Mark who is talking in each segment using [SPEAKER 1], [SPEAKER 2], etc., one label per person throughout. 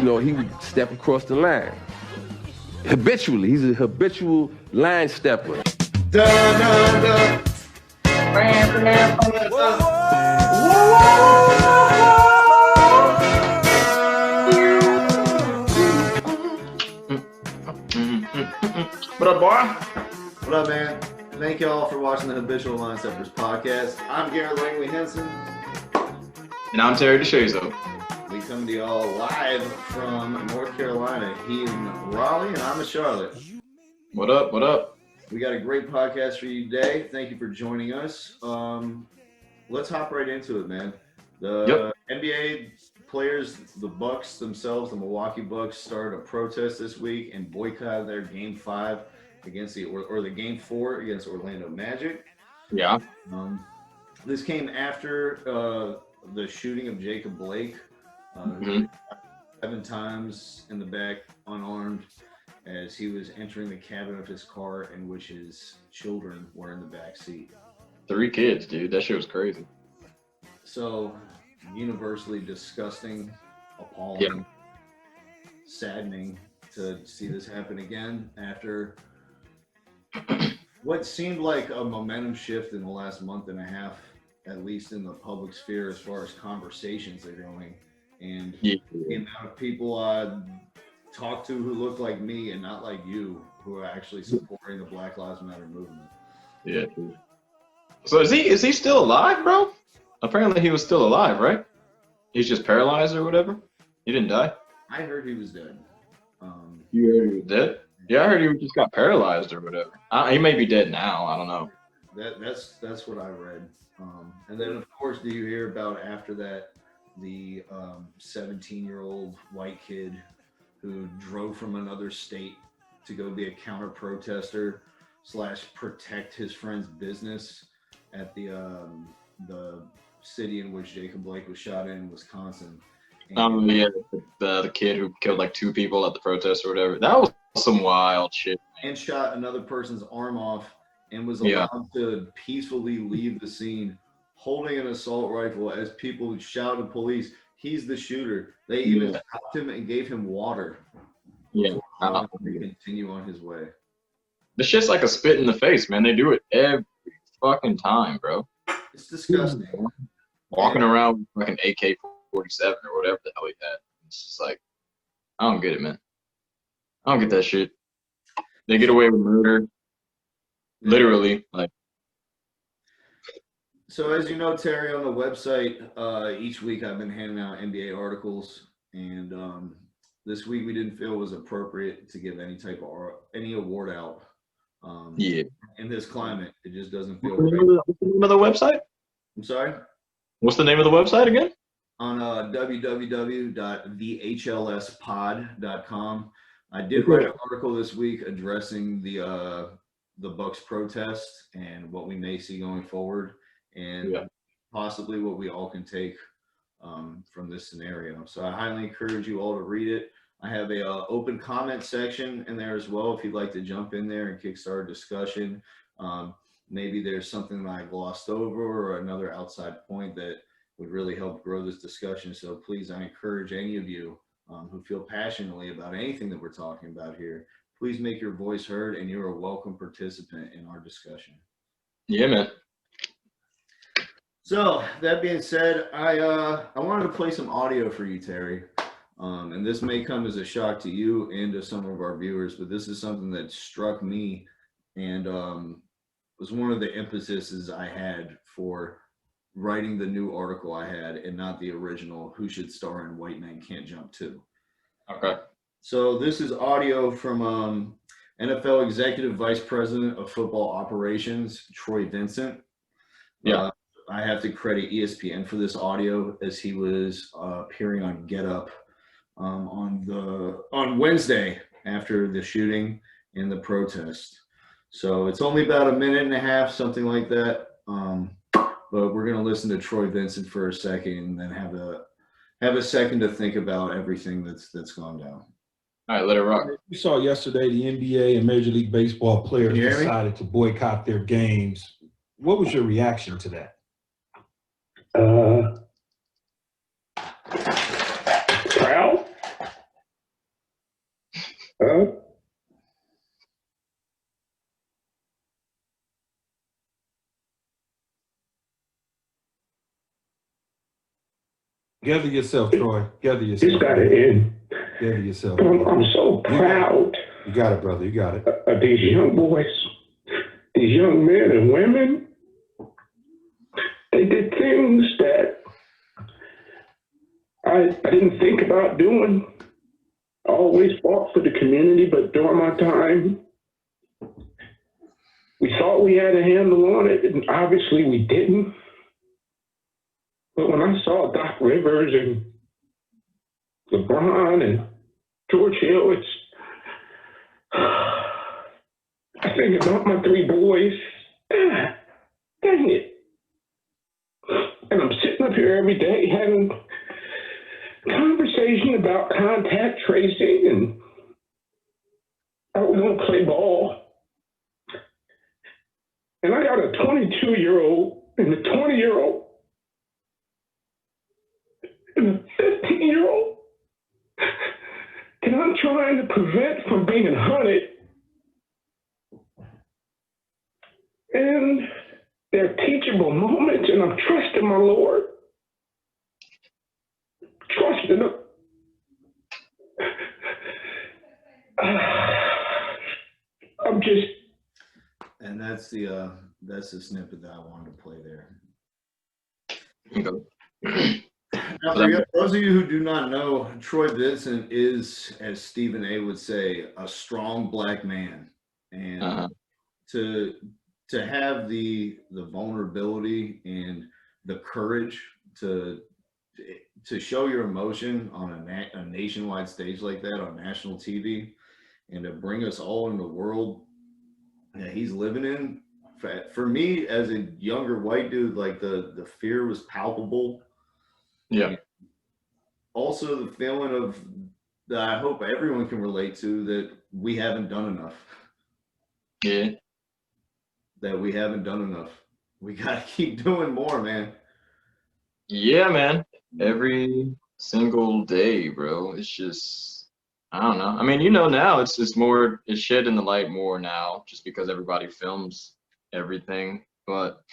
[SPEAKER 1] he would step across the line. Habitually. He's a habitual line stepper.
[SPEAKER 2] What up, boy?
[SPEAKER 3] What up, man? Thank you all for watching the Habitual Line Steppers podcast. I'm Garrett Langley Henson.
[SPEAKER 2] And I'm Terry DeShazo.
[SPEAKER 3] We come to y'all live from North Carolina. He's in Raleigh, and I'm in Charlotte.
[SPEAKER 2] What up? What up?
[SPEAKER 3] We got a great podcast for you today. Thank you for joining us. Let's hop right into it, man. The NBA players, the Bucks themselves, the Milwaukee Bucks, started a protest this week and boycotted their Game 5 against the Game 4 against Orlando Magic.
[SPEAKER 2] Yeah.
[SPEAKER 3] This came after the shooting of Jacob Blake, 7 times in the back, unarmed, as he was entering the cabin of his car in which his children were in the back seat.
[SPEAKER 2] 3 kids, dude. That shit was crazy.
[SPEAKER 3] So, universally disgusting, appalling, saddening to see this happen again after what seemed like a momentum shift in the last month and a half, at least in the public sphere as far as conversations are going. And the amount of people I talked to who look like me and not like you, who are actually supporting the Black Lives Matter movement.
[SPEAKER 2] Yeah, dude. So is he still alive, bro? Apparently he was still alive, right? He's just paralyzed or whatever? He didn't die?
[SPEAKER 3] I heard he was dead.
[SPEAKER 2] You heard he was dead? Yeah, I heard he just got paralyzed or whatever. He may be dead now. I don't know.
[SPEAKER 3] That's what I read. And then, of course, do you hear about after that the 17-year-old white kid who drove from another state to go be a counter protester / protect his friend's business at the city in which Jacob Blake was shot in Wisconsin. And,
[SPEAKER 2] the kid who killed like 2 people at the protest or whatever. That was some wild shit.
[SPEAKER 3] And shot another person's arm off and was allowed to peacefully leave the scene holding an assault rifle as people shouted police, he's the shooter. They even stopped him and gave him water.
[SPEAKER 2] Yeah.
[SPEAKER 3] To continue on his way.
[SPEAKER 2] This shit's like a spit in the face, man. They do it every fucking time, bro.
[SPEAKER 3] It's disgusting.
[SPEAKER 2] Walking around with like an AK-47 or whatever the hell he had. It's just like, I don't get it, man. I don't get that shit. They get away with murder. Literally, like.
[SPEAKER 3] So as you know, Terry, on the website, each week I've been handing out NBA articles, and this week we didn't feel it was appropriate to give any award out. In this climate, it just doesn't feel right.
[SPEAKER 2] What's the name of the website?
[SPEAKER 3] I'm sorry?
[SPEAKER 2] What's the name of the website again?
[SPEAKER 3] On www.thehlspod.com. I did write an article this week addressing the Bucks protest and what we may see going forward, and possibly what we all can take from this scenario. So I highly encourage you all to read it. I have a open comment section in there as well if you'd like to jump in there and kickstart a discussion. Maybe there's something that I glossed over or another outside point that would really help grow this discussion. So please, I encourage any of you who feel passionately about anything that we're talking about here, please make your voice heard, and you're a welcome participant in our discussion.
[SPEAKER 2] Yeah, man.
[SPEAKER 3] So that being said, I wanted to play some audio for you, Terry. And this may come as a shock to you and to some of our viewers, but this is something that struck me and was one of the emphases I had for writing the new article I had and not the original Who Should Star in White Men Can't Jump 2.
[SPEAKER 2] Okay.
[SPEAKER 3] So this is audio from NFL Executive Vice President of Football Operations, Troy Vincent.
[SPEAKER 2] Yeah.
[SPEAKER 3] I have to credit ESPN for this audio as he was appearing on Get Up on Wednesday after the shooting and the protest. So it's only about a minute and a half, something like that. But we're going to listen to Troy Vincent for a second and then have a second to think about everything that's gone down.
[SPEAKER 2] All right, let it rock.
[SPEAKER 4] We saw yesterday the NBA and Major League Baseball players decided to boycott their games. What was your reaction to that?
[SPEAKER 5] Proud. Huh?
[SPEAKER 4] Gather yourself, Troy. Gather
[SPEAKER 5] This
[SPEAKER 4] yourself.
[SPEAKER 5] got to end.
[SPEAKER 4] Gather yourself.
[SPEAKER 5] I'm so proud
[SPEAKER 4] You got it, brother. You got it.
[SPEAKER 5] of these young boys, these young men and women. They did things that I didn't think about doing. I always fought for the community, but during my time, we thought we had a handle on it, and obviously we didn't. But when I saw Doc Rivers and LeBron and George Hill, I think about my three boys. Ah, dang it. And I'm sitting up here every day having conversation about contact tracing and how we don't play ball. And I got a 22-year-old and a 20-year-old and a 15-year-old. And I'm trying to prevent from being hunted. And they're teachable moments, and I'm trusting my Lord. Trusting him. I'm just.
[SPEAKER 3] And that's the snippet that I wanted to play there. Now, for those of you who do not know, Troy Vincent is, as Stephen A. would say, a strong black man, and to have the vulnerability and the courage to show your emotion on a nationwide stage like that, on national TV, and to bring us all in the world that he's living in. For me, as a younger white dude, like the fear was palpable.
[SPEAKER 2] Yeah.
[SPEAKER 3] And also the feeling of that I hope everyone can relate to, that we haven't done enough.
[SPEAKER 2] Yeah.
[SPEAKER 3] That we haven't done enough. We gotta keep doing more, man.
[SPEAKER 2] Yeah, man. Every single day, bro. It's just, I don't know. I mean, you know, now it's shed in the light more now, just because everybody films everything. But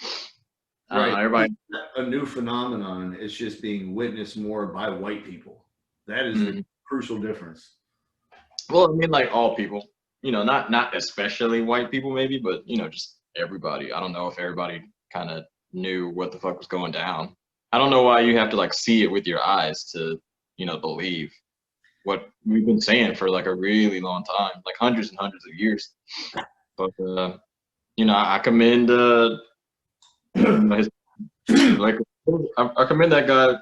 [SPEAKER 2] I don't know, everybody.
[SPEAKER 3] A new phenomenon. It's just being witnessed more by white people. That is a crucial difference.
[SPEAKER 2] Well, I mean, like all people, you know, not especially white people, maybe, but you know, just everybody. I don't know if everybody kind of knew what the fuck was going down. I don't know why you have to like see it with your eyes to, you know, believe what we've been saying for like a really long time, like hundreds and hundreds of years. But you know, I commend like I commend that guy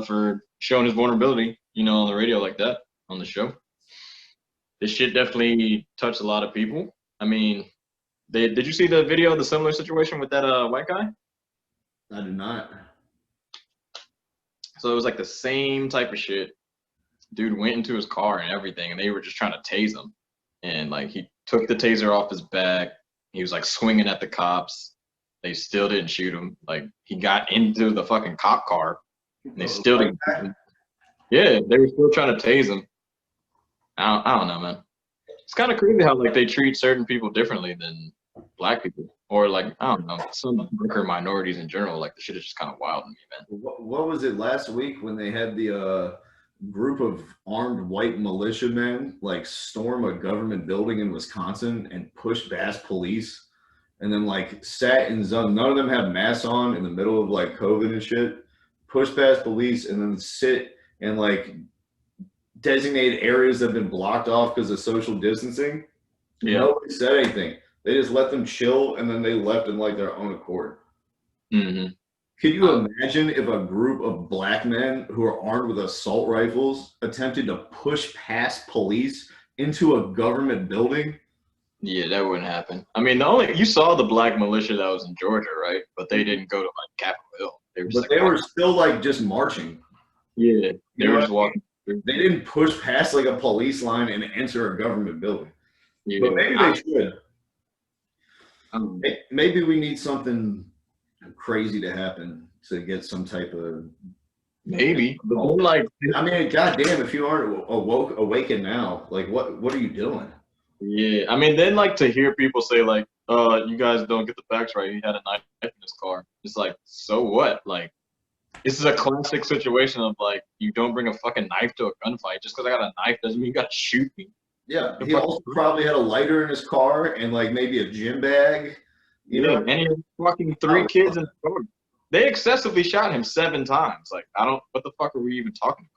[SPEAKER 2] for showing his vulnerability, you know, on the radio like that, on the show. This shit definitely touched a lot of people. I mean, did you see the video of the similar situation with that white guy?
[SPEAKER 3] I did not.
[SPEAKER 2] So it was like the same type of shit. Dude went into his car and everything, and they were just trying to tase him. And like he took the taser off his back. He was like swinging at the cops. They still didn't shoot him. Like he got into the fucking cop car, and they still didn't shoot him. Yeah, they were still trying to tase him. I don't know, man. It's kind of crazy how like they treat certain people differently than black people, or like I don't know, some darker minorities in general. Like the shit is just kind of wild to me, man.
[SPEAKER 3] What was it last week when they had the group of armed white militiamen like storm a government building in Wisconsin and push past police, and then like sat in zone? None of them had masks on in the middle of like COVID and shit. Push past police and then sit and like designated areas that have been blocked off because of social distancing. Yeah. Nobody said anything. They just let them chill, and then they left in like their own accord.
[SPEAKER 2] Mm-hmm.
[SPEAKER 3] Could you imagine if a group of black men who are armed with assault rifles attempted to push past police into a government building?
[SPEAKER 2] Yeah, that wouldn't happen. I mean, you saw the black militia that was in Georgia, right? But they didn't go to like Capitol Hill.
[SPEAKER 3] They were still like just marching.
[SPEAKER 2] Yeah, they were just walking.
[SPEAKER 3] They didn't push past like a police line and enter a government building. Yeah. But maybe they should. Maybe we need something crazy to happen to get some type of
[SPEAKER 2] Maybe, but then, like,
[SPEAKER 3] I mean, goddamn, if you aren't awakened now, like, what are you doing?
[SPEAKER 2] yeah, I mean, then like to hear people say like, you guys don't get the facts right. He had a knife in his car. It's like, so what? Like, this is a classic situation of like, you don't bring a fucking knife to a gunfight. Just because I got a knife doesn't mean you gotta shoot me.
[SPEAKER 3] Yeah, he also probably had a lighter in his car and like maybe a gym bag. You know,
[SPEAKER 2] and he had fucking 3 kids in the car. They excessively shot him 7 times. Like, I don't. What the fuck are we even talking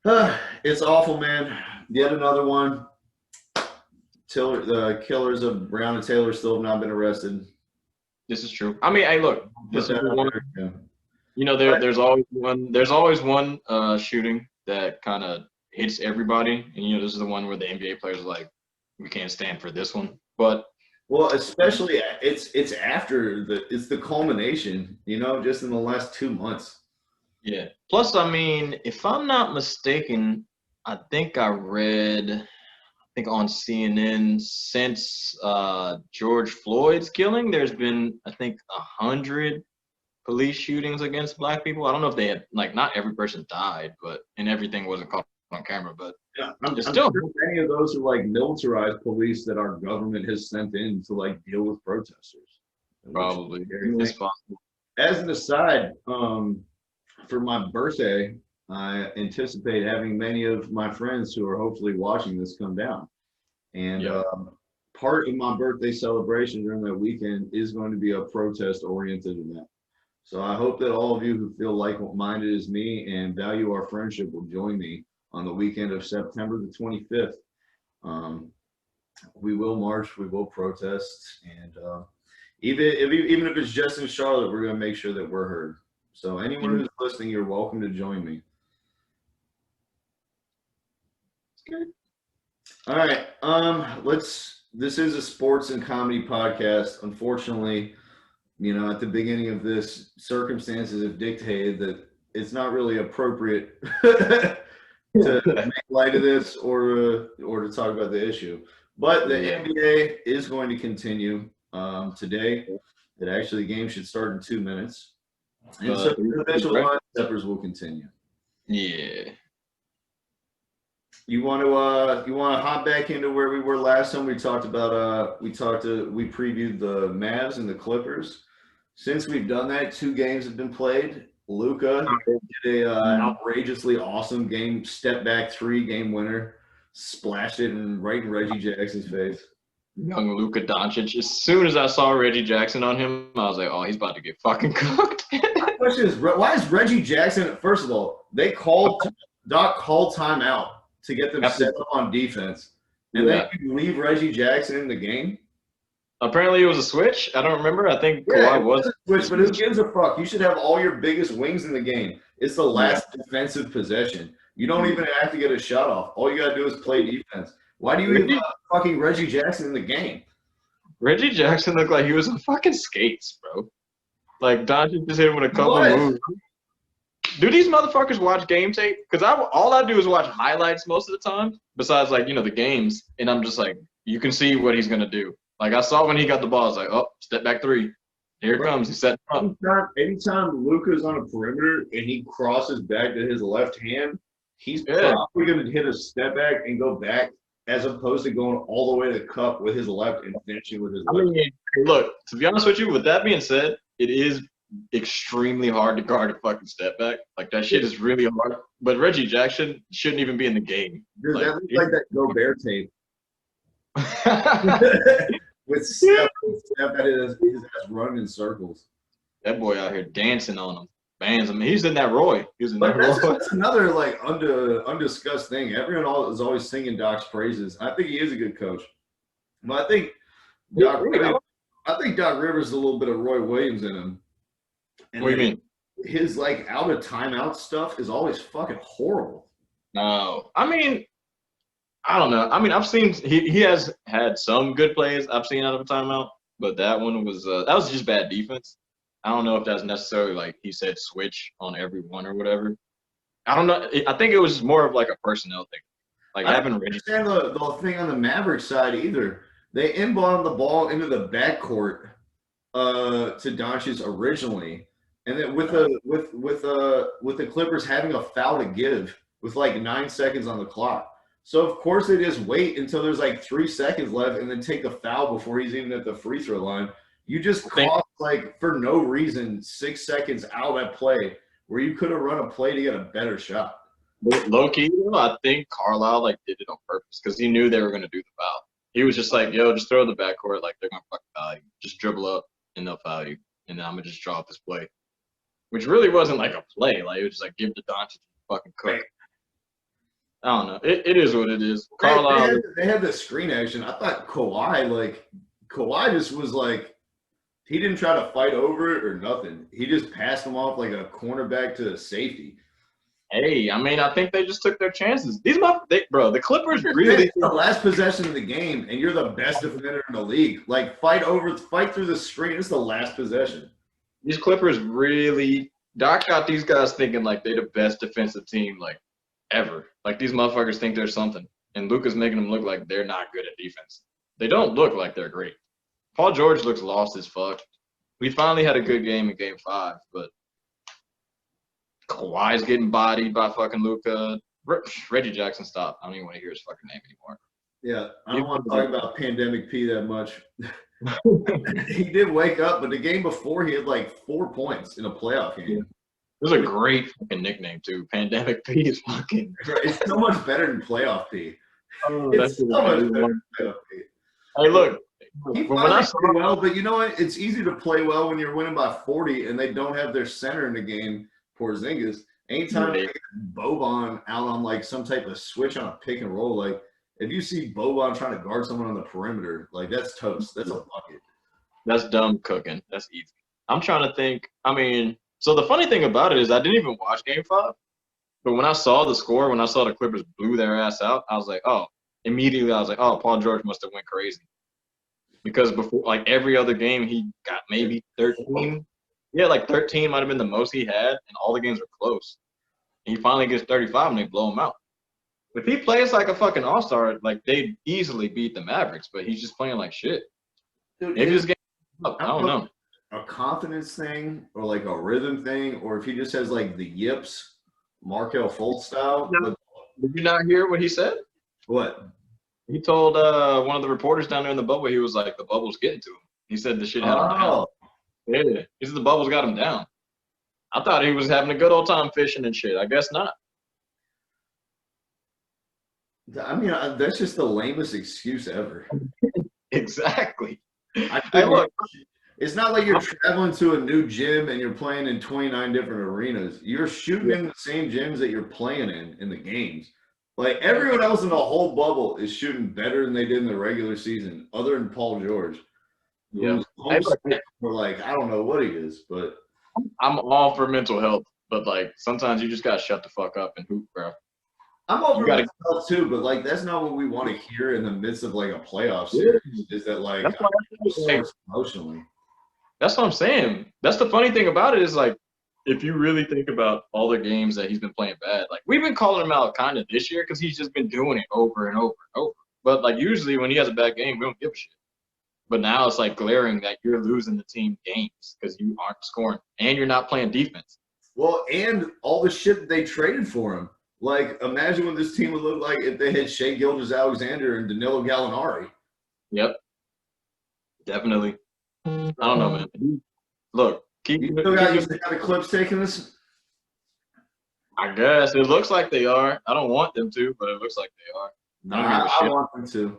[SPEAKER 2] about?
[SPEAKER 3] It's awful, man. Yet another one. The killers of Brown and Taylor still have not been arrested.
[SPEAKER 2] This is true. I mean, hey, look. This is one.
[SPEAKER 3] Yeah.
[SPEAKER 2] You know, there's always one. There's always one shooting that kind of hits everybody, and you know, this is the one where the NBA players are like, we can't stand for this one. But
[SPEAKER 3] well, especially it's after it's the culmination. You know, just in the last 2 months.
[SPEAKER 2] Yeah. Plus, I mean, if I'm not mistaken, I think I read. I think on CNN since George Floyd's killing, there's been I think 100 police shootings against black people. I don't know if they had like not every person died, and everything wasn't caught on camera. But
[SPEAKER 3] yeah, I'm
[SPEAKER 2] still
[SPEAKER 3] sure many of those are like militarized police that our government has sent in to like deal with protesters.
[SPEAKER 2] Probably it's possible.
[SPEAKER 3] As an aside, for my birthday, I anticipate having many of my friends who are hopefully watching this come down. And part of my birthday celebration during that weekend is going to be a protest-oriented event. So I hope that all of you who feel like-minded as me and value our friendship will join me on the weekend of September the 25th. We will march, we will protest, and even if it's just in Charlotte, we're going to make sure that we're heard. So anyone who's listening, you're welcome to join me.
[SPEAKER 2] Good.
[SPEAKER 3] All right. This is a sports and comedy podcast. Unfortunately, you know, at the beginning of this, circumstances have dictated that it's not really appropriate to make light of this or to talk about the issue. But the NBA is going to continue today. That actually the game should start in 2 minutes. And so the eventual line steppers will continue.
[SPEAKER 2] Yeah.
[SPEAKER 3] You want to hop back into where we were last time? We previewed the Mavs and the Clippers. Since we've done that, 2 games have been played. Luka did a outrageously awesome game, step back 3 game winner, splashed it right in Reggie Jackson's face.
[SPEAKER 2] Young Luka Doncic. As soon as I saw Reggie Jackson on him, I was like, oh, he's about to get fucking cooked.
[SPEAKER 3] My question is, why is Reggie Jackson? First of all, Doc called timeout to get them set up on defense, and then you leave Reggie Jackson in the game.
[SPEAKER 2] Apparently, it was a switch. I don't remember. I think Kawhi was
[SPEAKER 3] a switch, but who gives a fuck? You should have all your biggest wings in the game. It's the last defensive possession. You don't even have to get a shot off. All you gotta do is play defense. Why do you even have fucking Reggie Jackson in the game?
[SPEAKER 2] Reggie Jackson looked like he was on fucking skates, bro. Like Doncic just hit him with a couple moves. Do these motherfuckers watch game tape? Because all I do is watch highlights most of the time, besides like, you know, the games, and I'm just like, you can see what he's gonna do. Like I saw when he got the ball, I was like, oh, step back 3. Here it comes. He set up.
[SPEAKER 3] Anytime Luka's on a perimeter and he crosses back to his left hand, he's probably gonna hit a step back and go back, as opposed to going all the way to the cup with his left and finishing with his left.
[SPEAKER 2] I mean, look, to be honest with you, with that being said, it is extremely hard to guard a fucking step back. Like, that shit is really hard. But Reggie Jackson shouldn't even be in the game.
[SPEAKER 3] Dude, that looks like that Gobert tape. With Steph at his ass running in circles.
[SPEAKER 2] That boy out here dancing on him. Bands. I mean, he's in that Roy.
[SPEAKER 3] That's another like undiscussed thing. Everyone is always singing Doc's praises. I think he is a good coach, but I think Doc Rivers is a little bit of Roy Williams in him. And
[SPEAKER 2] what do you mean?
[SPEAKER 3] His like out of timeout stuff is always fucking horrible.
[SPEAKER 2] No, I mean, I don't know. I mean, I've seen he has had some good plays I've seen out of a timeout, but that one was just bad defense. I don't know if that's necessarily like he said switch on every one or whatever. I don't know. I think it was more of like a personnel thing. Like
[SPEAKER 3] I don't understand the thing on the Mavericks side either. They inbounded the ball into the backcourt to Doncic originally, And then with the Clippers having a foul to give with like 9 seconds on the clock. So of course they just wait until there's like 3 seconds left and then take the foul before he's even at the free throw line. You just cost, like, for no reason, 6 seconds out of that play where you could have run a play to get a better shot.
[SPEAKER 2] Low key, I think Carlisle like did it on purpose because he knew they were gonna do the foul. He was just like, "Yo, just throw the backcourt, like they're gonna fucking foul you. Just dribble up and they'll foul you, and then I'm gonna just draw up this play," which really wasn't like a play. Like it was just like give the Doncic fucking cook. I don't know. It is what it is. Carlisle.
[SPEAKER 3] They had the screen action. I thought Kawhi just was like, he didn't try to fight over it or nothing. He just passed him off like a cornerback to a safety.
[SPEAKER 2] Hey, I mean, I think they just took their chances. The Clippers really.
[SPEAKER 3] It's the last possession of the game, and you're the best defender in the league. Like, fight through the screen. It's the last possession.
[SPEAKER 2] These Clippers really. Doc got these guys thinking like they're the best defensive team like ever. Like these motherfuckers think they're something, and Luka's making them look like they're not good at defense. They don't look like they're great. Paul George looks lost as fuck. We finally had a good game in Game 5, but Kawhi's getting bodied by fucking Luka. Reggie Jackson, stop. I don't even want to hear his fucking name anymore.
[SPEAKER 3] Yeah, I don't want to talk about Pandemic P that much. He did wake up, but the game before he had like 4 points in a playoff game.
[SPEAKER 2] It was a great fucking nickname too. Pandemic P is fucking.
[SPEAKER 3] It's so much better than playoff P.
[SPEAKER 2] It's so much better than playoff P. Hey, look.
[SPEAKER 3] He played well, but you know what? It's easy to play well when you're winning by 40 and they don't have their center in the game. Porzingis. Anytime they get Boban out on like some type of switch on a pick and roll, like if you see Boban trying to guard someone on the perimeter, like that's toast. That's a bucket.
[SPEAKER 2] That's dumb cooking. That's easy. I'm trying to think. I mean, so the funny thing about it is I didn't even watch Game 5, but when I saw the score, when I saw the Clippers blew their ass out, I was like, oh, immediately I was like, oh, Paul George must have went crazy. Because before, like every other game, he got maybe 13. Yeah, like 13 might have been the most he had, and all the games were close. And he finally gets 35, and they blow him out. If he plays like a fucking all-star, like they'd easily beat the Mavericks, but he's just playing like shit.
[SPEAKER 3] Dude,
[SPEAKER 2] maybe this game up. I don't know.
[SPEAKER 3] A confidence thing or like a rhythm thing, or if he just has like the yips, Markelle Fultz style.
[SPEAKER 2] No. Did you not hear what he said?
[SPEAKER 3] What?
[SPEAKER 2] He told one of the reporters down there in the bubble, he was like, the bubble's getting to him. He said the shit had him down. Yeah, he said the bubbles got him down. I thought he was having a good old time fishing and shit. I guess not.
[SPEAKER 3] I mean, that's just the lamest excuse ever.
[SPEAKER 2] Exactly.
[SPEAKER 3] Hey, look, it's not like you're traveling to a new gym and you're playing in 29 different arenas. You're shooting in the same gyms that you're playing in the games. Like, everyone else in the whole bubble is shooting better than they did in the regular season, other than Paul George.
[SPEAKER 2] Yeah.
[SPEAKER 3] For like, I don't know what he is, but
[SPEAKER 2] I'm all for mental health, but like sometimes you just gotta shut the fuck up and hoop, bro.
[SPEAKER 3] I'm over mental health too, but like that's not what we want to hear in the midst of like a playoff series. Is that like emotionally?
[SPEAKER 2] That's what I'm saying. That's the funny thing about it is like if you really think about all the games that he's been playing bad, like we've been calling him out kind of this year because he's just been doing it over and over and over. But like usually when he has a bad game, we don't give a shit. But now it's like glaring that you're losing the team games because you aren't scoring and you're not playing defense.
[SPEAKER 3] Well, and all the shit that they traded for him. Like, imagine what this team would look like if they had Shai Gilgeous-Alexander and Danilo Gallinari.
[SPEAKER 2] Yep. Definitely. I don't know, man. Look,
[SPEAKER 3] you still got the Clips taking this?
[SPEAKER 2] I guess. It looks like they are. I don't want them to, but it looks like they are.
[SPEAKER 3] I want them to.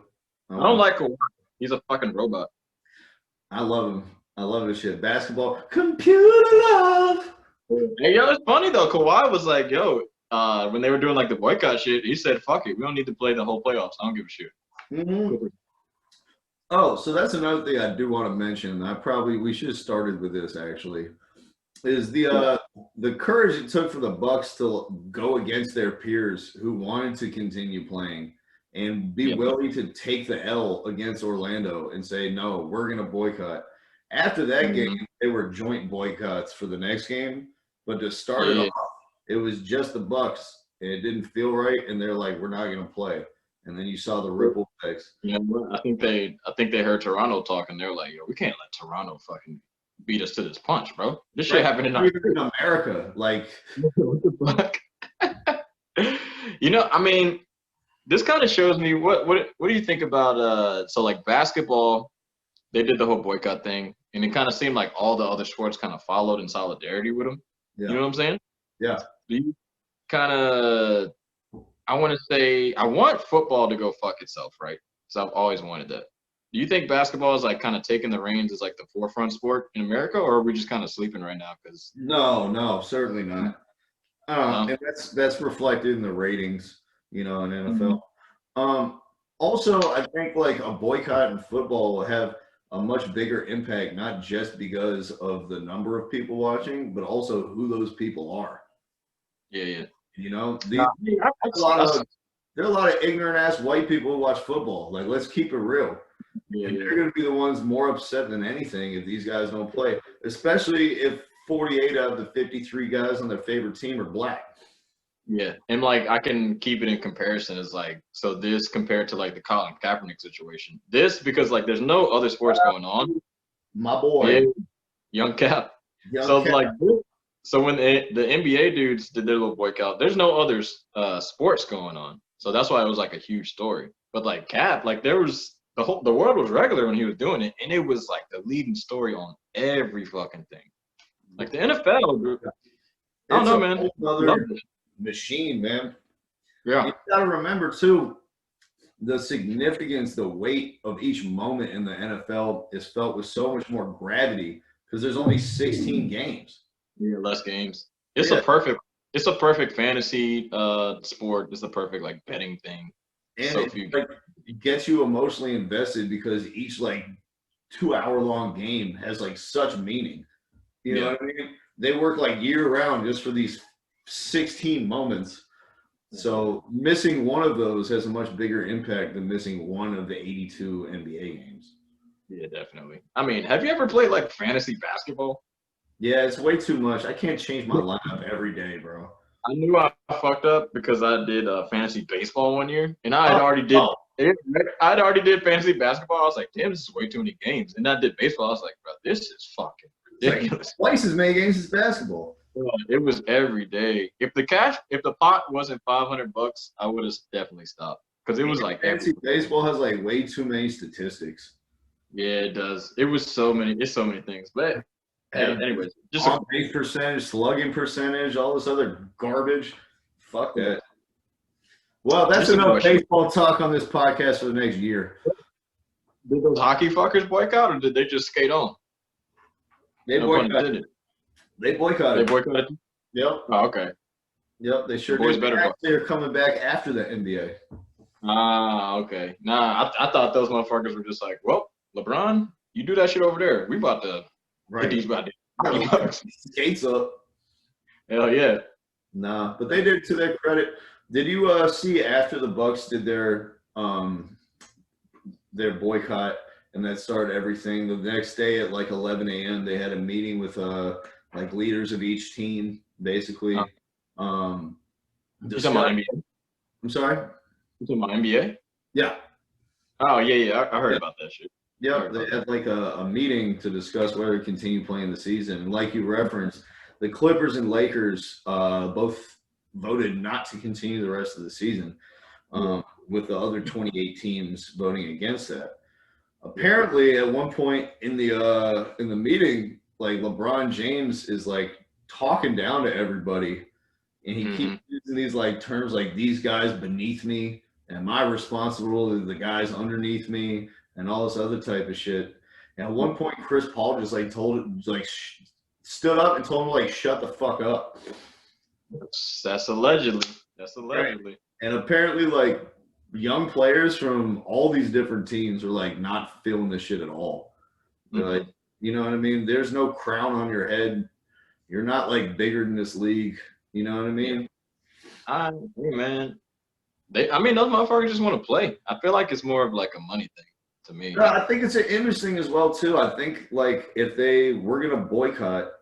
[SPEAKER 2] I don't like Kawhi. He's a fucking robot.
[SPEAKER 3] I love him. I love his shit. Basketball. Computer love.
[SPEAKER 2] Hey, yo, it's funny, though. Kawhi was like, yo, when they were doing, like, the boycott shit, he said, fuck it. We don't need to play the whole playoffs. I don't give a shit.
[SPEAKER 3] Mm-hmm. Oh, so that's another thing I do want to mention. We should have started with this, actually, is the courage it took for the Bucks to go against their peers who wanted to continue playing and be willing to take the L against Orlando and say, no, we're going to boycott. After that game, they were joint boycotts for the next game. But to start it off, it was just the Bucks, and it didn't feel right, and they're like, we're not going to play. And then you saw the ripple effects.
[SPEAKER 2] Yeah, I think they heard Toronto talking. They're like, yo, we can't let Toronto fucking beat us to this punch, bro. This shit happened in
[SPEAKER 3] America. Like,
[SPEAKER 2] what the fuck? You know, I mean, this kind of shows me what do you think about so like basketball, they did the whole boycott thing, and it kind of seemed like all the other sports kind of followed in solidarity with them.
[SPEAKER 3] yeah.
[SPEAKER 2] You know what I'm saying?
[SPEAKER 3] Yeah.
[SPEAKER 2] Do you kind of, I want to say, I want football to go fuck itself, right? Because I've always wanted that. Do you think basketball is like kind of taking the reins as like the forefront sport in America, or are we just kind of sleeping right now? Because
[SPEAKER 3] No, certainly not. And that's reflected in the ratings, you know, in NFL. Also, I think like a boycott in football will have a much bigger impact, not just because of the number of people watching, but also who those people are.
[SPEAKER 2] Yeah.
[SPEAKER 3] You know,
[SPEAKER 2] Nah,
[SPEAKER 3] there are a lot of ignorant ass white people who watch football. Like, let's keep it real. And they're going to be the ones more upset than anything if these guys don't play, especially if 48 out of the 53 guys on their favorite team are black.
[SPEAKER 2] Yeah, and like I can keep it in comparison as like, so this compared to like the Colin Kaepernick situation. This because like there's no other sports going on.
[SPEAKER 3] My boy,
[SPEAKER 2] yeah, young Cap. Like, so when the NBA dudes did their little boycott, there's no other sports going on. So that's why it was like a huge story. But like Cap, like there was the world was regular when he was doing it, and it was like the leading story on every fucking thing. Like the NFL group. I don't know, man.
[SPEAKER 3] Another machine, man.
[SPEAKER 2] Yeah.
[SPEAKER 3] You gotta remember too, the significance, the weight of each moment in the NFL is felt with so much more gravity because there's only 16 games.
[SPEAKER 2] Yeah, less games. It's a perfect fantasy sport. It's the perfect like betting thing.
[SPEAKER 3] And
[SPEAKER 2] so
[SPEAKER 3] it gets you emotionally invested because each like 2-hour long game has like such meaning. You know what I mean? They work like year round just for these 16 moments. So missing one of those has a much bigger impact than missing one of the 82 NBA games.
[SPEAKER 2] Yeah, definitely. I mean, have you ever played like fantasy basketball?
[SPEAKER 3] Yeah, it's way too much. I can't change my lineup every day, bro.
[SPEAKER 2] I knew I fucked up because I did fantasy baseball one year, and I had already did fantasy basketball. I was like, damn, this is way too many games. And I did baseball. I was like, bro, this is fucking ridiculous.
[SPEAKER 3] Like twice as many games as basketball.
[SPEAKER 2] It was every day. If the pot wasn't $500, I would have definitely stopped because it was like
[SPEAKER 3] fantasy baseball has like way too many statistics.
[SPEAKER 2] Yeah, it does. It's so many things. But anyways, just
[SPEAKER 3] on base percentage, slugging percentage, all this other garbage. Fuck that. Well, that's enough baseball talk on this podcast for the next year.
[SPEAKER 2] Did those hockey fuckers boycott, or did they just skate on?
[SPEAKER 3] They boycotted. They boycotted.
[SPEAKER 2] They boycotted?
[SPEAKER 3] Yep.
[SPEAKER 2] Oh, okay.
[SPEAKER 3] Yep, they sure did. They're coming back after the NBA.
[SPEAKER 2] Ah, okay. Nah, I thought those motherfuckers were just like, well, LeBron, you do that shit over there. We about to get these about
[SPEAKER 3] skates up.
[SPEAKER 2] Hell yeah.
[SPEAKER 3] Nah, but they did, to their credit. Did you see after the Bucks did their boycott and that started everything? The next day at like 11 a.m. they had a meeting with like leaders of each team, basically.
[SPEAKER 2] You talking about NBA?
[SPEAKER 3] I'm sorry?
[SPEAKER 2] You talking about NBA?
[SPEAKER 3] Yeah.
[SPEAKER 2] Oh yeah. I heard about that shit.
[SPEAKER 3] Yeah, they had like a meeting to discuss whether to continue playing the season. And like you referenced, the Clippers and Lakers both voted not to continue the rest of the season, with the other 28 teams voting against that. Apparently, at one point in the meeting, like LeBron James is like talking down to everybody, and he keeps using these like terms like these guys beneath me, and my responsibility to the guys underneath me, and all this other type of shit. And at one point, Chris Paul just like stood up and told him like shut the fuck up.
[SPEAKER 2] That's allegedly.
[SPEAKER 3] Right. And apparently, like young players from all these different teams are like not feeling this shit at all. Like, you know what I mean? There's no crown on your head. You're not like bigger than this league. You know what I mean?
[SPEAKER 2] Hey man, those motherfuckers just want to play. I feel like it's more of like a money thing to me.
[SPEAKER 3] No, I think it's an interesting as well too. I think like if they were gonna boycott,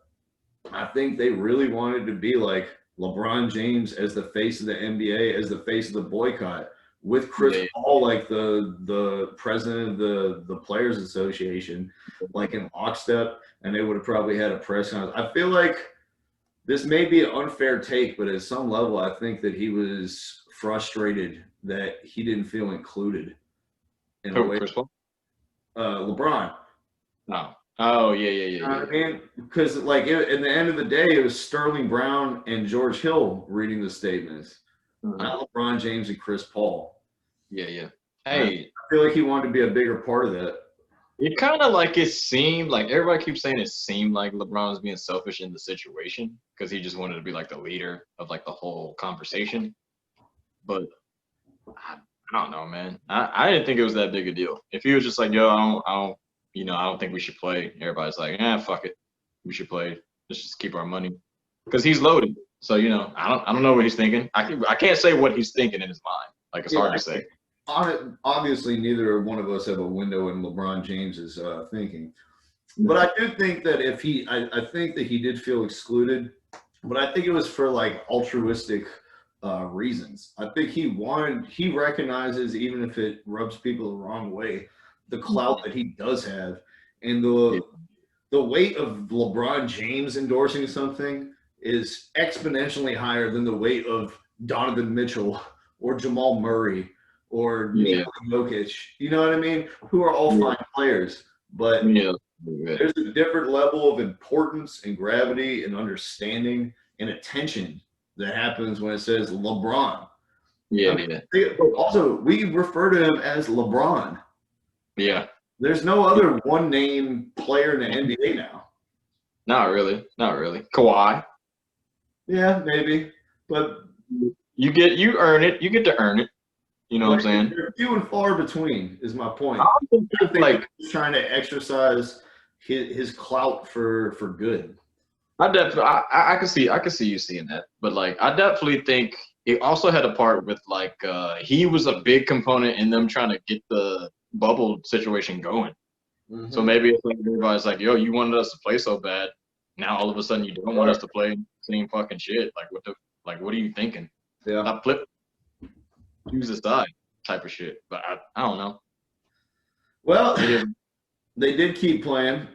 [SPEAKER 3] I think they really wanted to be like LeBron James as the face of the NBA, as the face of the boycott, with Chris Paul, like the president of the Players Association, like in lockstep, and they would have probably had a press conference. I feel like this may be an unfair take, but at some level, I think that he was frustrated that he didn't feel included. In a way.
[SPEAKER 2] Chris Paul?
[SPEAKER 3] LeBron.
[SPEAKER 2] No. Oh, yeah.
[SPEAKER 3] You know what I mean? Because, like, in the end of the day, it was Sterling Brown and George Hill reading the statements, not LeBron James and Chris Paul.
[SPEAKER 2] Yeah. Hey.
[SPEAKER 3] I feel like he wanted to be a bigger part of that.
[SPEAKER 2] It kind of like it seemed like everybody keeps saying it seemed like LeBron was being selfish in the situation because he just wanted to be like the leader of like the whole conversation. But I don't know, man. I didn't think it was that big a deal. If he was just like, yo, I don't think we should play. Everybody's like, fuck it, we should play. Let's just keep our money because he's loaded. So I don't know what he's thinking. I can't say what he's thinking in his mind. Like it's hard to say.
[SPEAKER 3] Obviously, neither one of us have a window in LeBron James's thinking. But I do think that I think that he did feel excluded, but I think it was for like altruistic reasons. I think he recognizes, even if it rubs people the wrong way, the clout that he does have, and the weight of LeBron James endorsing something is exponentially higher than the weight of Donovan Mitchell or Jamal Murray or Nikola Jokic. You know what I mean? Who are all fine players, but there's a different level of importance and gravity and understanding and attention that happens when it says LeBron. Also, we refer to him as LeBron.
[SPEAKER 2] Yeah.
[SPEAKER 3] There's no other one-name player in the NBA now. Not really.
[SPEAKER 2] Kawhi.
[SPEAKER 3] Yeah, maybe. But
[SPEAKER 2] you earn it. You get to earn it. You know what I'm saying?
[SPEAKER 3] They're few and far between is my point.
[SPEAKER 2] I think like
[SPEAKER 3] he's trying to exercise his clout for good.
[SPEAKER 2] I can see you seeing that, but like I definitely think it also had a part with like he was a big component in them trying to get the bubble situation going. So maybe it's like everybody's like, yo, you wanted us to play so bad, now all of a sudden you don't want us to play the same fucking shit. Like what are you thinking?
[SPEAKER 3] Yeah,
[SPEAKER 2] I flip, choose a side type of shit, but I don't know.
[SPEAKER 3] Well, they did keep playing.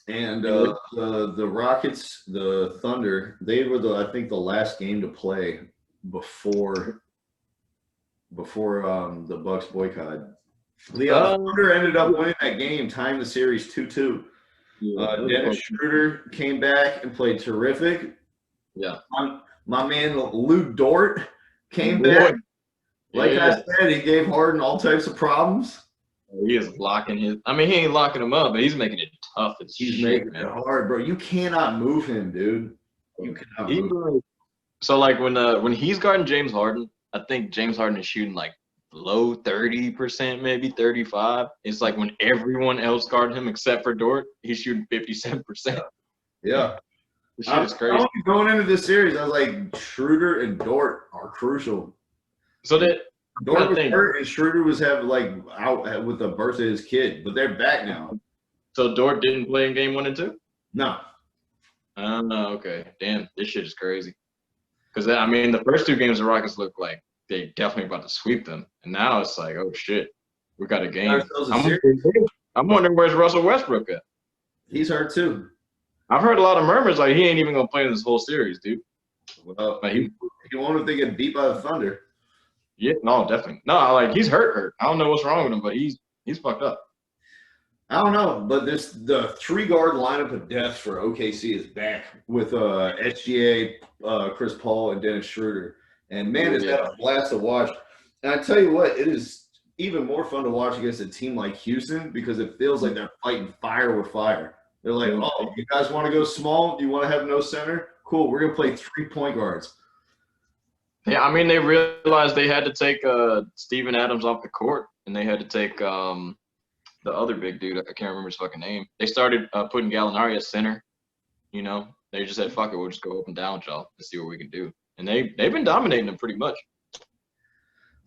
[SPEAKER 3] And the Rockets, the Thunder, they were I think the last game to play before the Bucks boycott. The Thunder ended up winning that game, tying the series 2-2. Dennis Schroeder came back and played terrific.
[SPEAKER 2] Yeah,
[SPEAKER 3] my man Lou Dort came back. Like I said, he gave Harden all types of problems.
[SPEAKER 2] He is locking he ain't locking him up, but he's making it tough.
[SPEAKER 3] He's making it hard, bro. You cannot move him, dude. You cannot move him.
[SPEAKER 2] So, like, when he's guarding James Harden, I think James Harden is shooting, like, low 30%, maybe 35. It's like when everyone else guarded him except for Dort, he's shooting 57%.
[SPEAKER 3] Yeah.
[SPEAKER 2] This shit is crazy.
[SPEAKER 3] Going into this series, I was like, Schroeder and Dort are crucial.
[SPEAKER 2] So that
[SPEAKER 3] Dort was hurt and Schroeder was out with the birth of his kid, but they're back now.
[SPEAKER 2] So Dort didn't play in game 1 and 2?
[SPEAKER 3] No.
[SPEAKER 2] Okay. Damn, this shit is crazy. Because, the first 2 games the Rockets looked like they definitely about to sweep them. And now it's like, oh, shit, we got a game. I'm wondering where's Russell Westbrook at?
[SPEAKER 3] He's hurt, too.
[SPEAKER 2] I've heard a lot of murmurs like he ain't even going to play in this whole series, dude.
[SPEAKER 3] Well, he won't if they get beat by the Thunder.
[SPEAKER 2] Yeah, no, definitely. No, like he's hurt. I don't know what's wrong with him, but he's fucked up.
[SPEAKER 3] I don't know, but the 3-guard lineup of death for OKC is back with SGA, Chris Paul, and Dennis Schroeder. And man, it's that a blast to watch. And I tell you what, it is even more fun to watch against a team like Houston because it feels like they're fighting fire with fire. They're like, oh, you guys want to go small? You want to have no center? Cool, we're gonna play 3 point guards.
[SPEAKER 2] Yeah, they realized they had to take Steven Adams off the court, and they had to take the other big dude. I can't remember his fucking name. They started putting Gallinari as center. You know, they just said, "Fuck it, we'll just go up and down, y'all, and see what we can do." And they've been dominating them pretty much.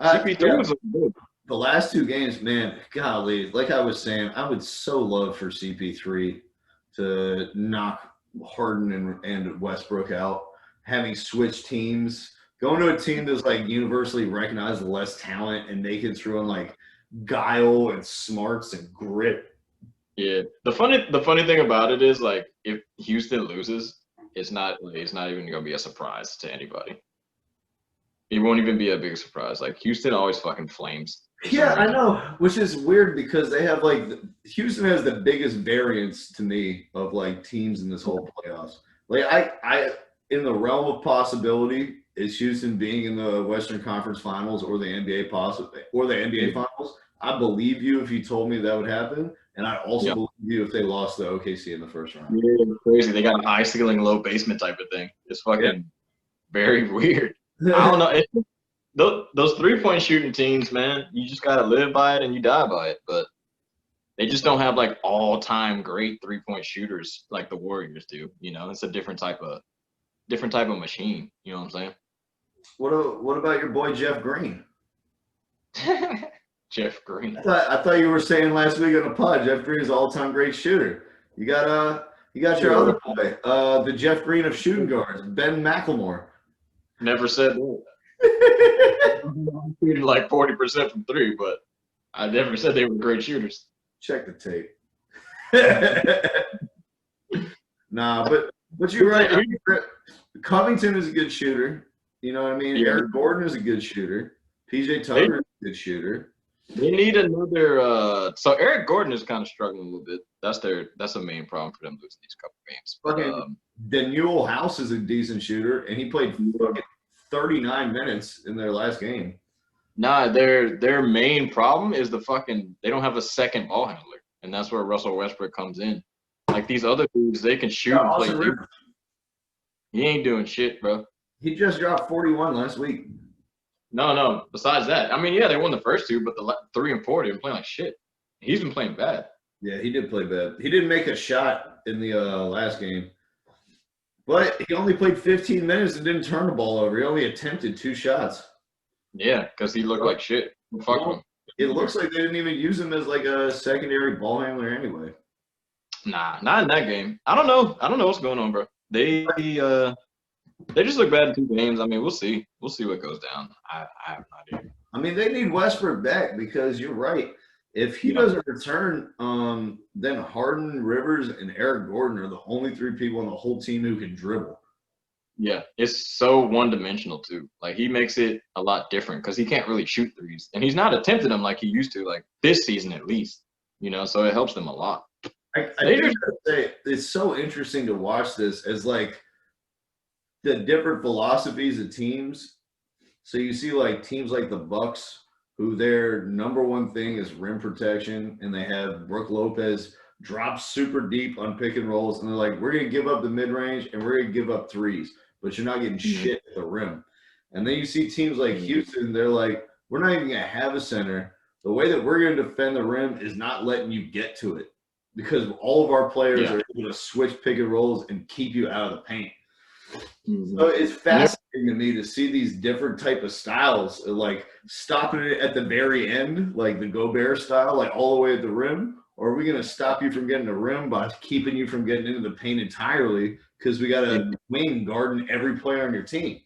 [SPEAKER 2] CP3 was looking good.
[SPEAKER 3] The last 2 games, man, golly, like I was saying, I would so love for CP3 to knock Harden and Westbrook out, having switched teams, Going to a team that's like universally recognized less talent and make it through on like guile and smarts and grit.
[SPEAKER 2] Yeah. The funny thing about it is like if Houston loses, it's not even gonna be a surprise to anybody. It won't even be a big surprise. Like Houston always fucking flames.
[SPEAKER 3] Yeah, I know, which is weird because they have like Houston has the biggest variance to me of like teams in this whole playoffs. Like I in the realm of possibility is Houston being in the Western Conference Finals or the NBA Finals. I believe you if you told me that would happen, and I also believe you if they lost the OKC in the first round.
[SPEAKER 2] Yeah, crazy. They got an high ceiling, low basement type of thing. It's fucking very weird. I don't know. Those 3-point shooting teams, man, you just gotta live by it and you die by it. But they just don't have like all-time great 3-point shooters like the Warriors do. You know, it's a different type of machine. You know what I'm saying?
[SPEAKER 3] What about your boy Jeff Green?
[SPEAKER 2] Jeff Green.
[SPEAKER 3] I thought you were saying last week on the pod Jeff Green is an all-time great shooter. You got your other boy, the Jeff Green of shooting guards, Ben McLemore.
[SPEAKER 2] Never said that. I'm shooting like 40% from 3, but I never said they were great shooters.
[SPEAKER 3] Check the tape. Nah, but you're right. I mean, Covington is a good shooter. You know what I mean?
[SPEAKER 2] Yeah.
[SPEAKER 3] Eric Gordon is a good shooter. PJ Tucker is a good shooder.
[SPEAKER 2] They need another. So Eric Gordon is kind of struggling a little bit. That's a main problem for them losing these couple games.
[SPEAKER 3] Fucking Daniel House is a decent shooter, and he played fucking 39 minutes in their last game.
[SPEAKER 2] Nah, their main problem is they don't have a second ball handler, and that's where Russell Westbrook comes in. Like these other dudes, they can shoot and play defense. He ain't doing shit, bro.
[SPEAKER 3] He just dropped 41 last week.
[SPEAKER 2] No. Besides that, I mean, yeah, they won the first 2, but the 3 and 4 didn't play like shit. He's been playing bad.
[SPEAKER 3] Yeah, he did play bad. He didn't make a shot in the last game. But he only played 15 minutes and didn't turn the ball over. He only attempted 2 shots.
[SPEAKER 2] Yeah, because he looked like shit. Fuck him.
[SPEAKER 3] It looks like they didn't even use him as like a secondary ball handler anyway.
[SPEAKER 2] Nah, not in that game. I don't know what's going on, bro. They just look bad in 2 games. I mean, we'll see. We'll see what goes down. I have no idea.
[SPEAKER 3] I mean, they need Westbrook back because you're right. If he doesn't return, then Harden, Rivers, and Eric Gordon are the only 3 people on the whole team who can dribble.
[SPEAKER 2] Yeah, it's so one-dimensional too. Like he makes it a lot different because he can't really shoot threes, and he's not attempting them like he used to, like this season at least. You know, so it helps them a lot.
[SPEAKER 3] I think it's so interesting to watch this as like the different philosophies of teams. So you see like teams like the Bucks, who their number one thing is rim protection, and they have Brook Lopez drop super deep on pick and rolls, and they're like, we're going to give up the mid-range and we're going to give up threes, but you're not getting shit at the rim. And then you see teams like Houston, they're like, we're not even going to have a center. The way that we're going to defend the rim is not letting you get to it because all of our players are able to switch pick and rolls and keep you out of the paint. So it's fascinating to me to see these different type of styles, like stopping it at the very end, like the Gobert style, like all the way at the rim. Or are we going to stop you from getting the rim by keeping you from getting into the paint entirely because we got a wing guarding every player on your team?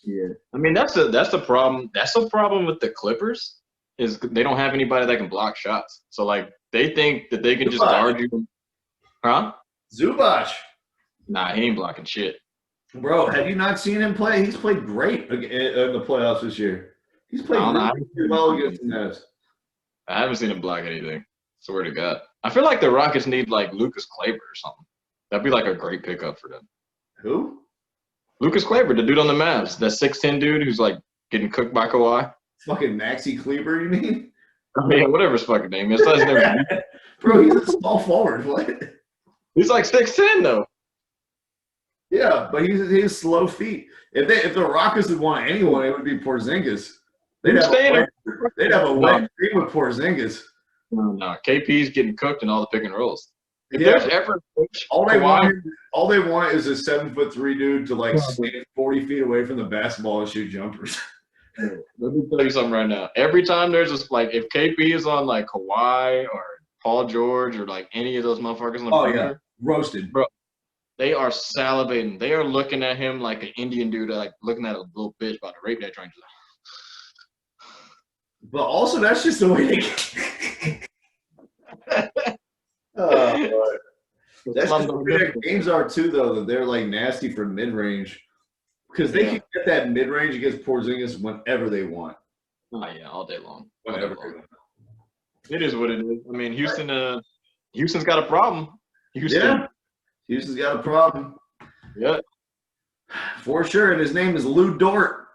[SPEAKER 2] Yeah, I mean that's the problem. That's the problem with the Clippers is they don't have anybody that can block shots. So like they think that they can just guard you. Huh?
[SPEAKER 3] Zubac.
[SPEAKER 2] Nah, he ain't blocking shit.
[SPEAKER 3] Bro, have you not seen him play? He's played great in the playoffs this year. He's played really well against the Nets.
[SPEAKER 2] I haven't seen him block anything. Swear to God. I feel like the Rockets need like Lucas Kleber or something. That'd be like a great pickup for them.
[SPEAKER 3] Who?
[SPEAKER 2] Lucas Kleber, the dude on the Mavs. That 6'10" dude who's like getting cooked by Kawhi.
[SPEAKER 3] Fucking Maxi Kleber, you mean?
[SPEAKER 2] I mean, whatever his fucking name is.
[SPEAKER 3] Bro, he's a small forward. What?
[SPEAKER 2] He's like 6'10" though.
[SPEAKER 3] Yeah, but he's slow feet. If the Rockets would want anyone, it would be Porzingis. They'd have a wet dream with Porzingis.
[SPEAKER 2] No, KP's getting cooked in all the pick and rolls. If
[SPEAKER 3] there's
[SPEAKER 2] ever
[SPEAKER 3] all they want is a 7'3" dude to like stand 40 feet away from the basketball and shoot jumpers.
[SPEAKER 2] Let me tell you something right now. Every time there's this, like, if KP is on like Kawhi or Paul George or like any of those motherfuckers on the perimeter,
[SPEAKER 3] roasted,
[SPEAKER 2] bro. They are salivating. They are looking at him like an Indian dude, like looking at a little bitch about to rape that joint.
[SPEAKER 3] But also, that's just the way they. Oh, that's just the way their games are too, though. That they're like nasty for mid range because they can get that mid range against Porzingis whenever they want.
[SPEAKER 2] Oh yeah, all day long.
[SPEAKER 3] Whenever they want.
[SPEAKER 2] It is what it is. I mean, Houston's got a problem.
[SPEAKER 3] Houston's got a problem.
[SPEAKER 2] Yeah.
[SPEAKER 3] For sure, and his name is Lou Dort.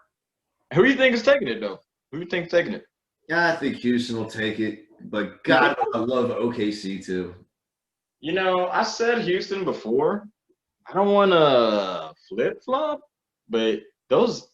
[SPEAKER 2] Who do you think is taking it, though? Who do you think is taking it?
[SPEAKER 3] Yeah, I think Houston will take it, but God, I love OKC too.
[SPEAKER 2] You know, I said Houston before. I don't want to flip-flop, but those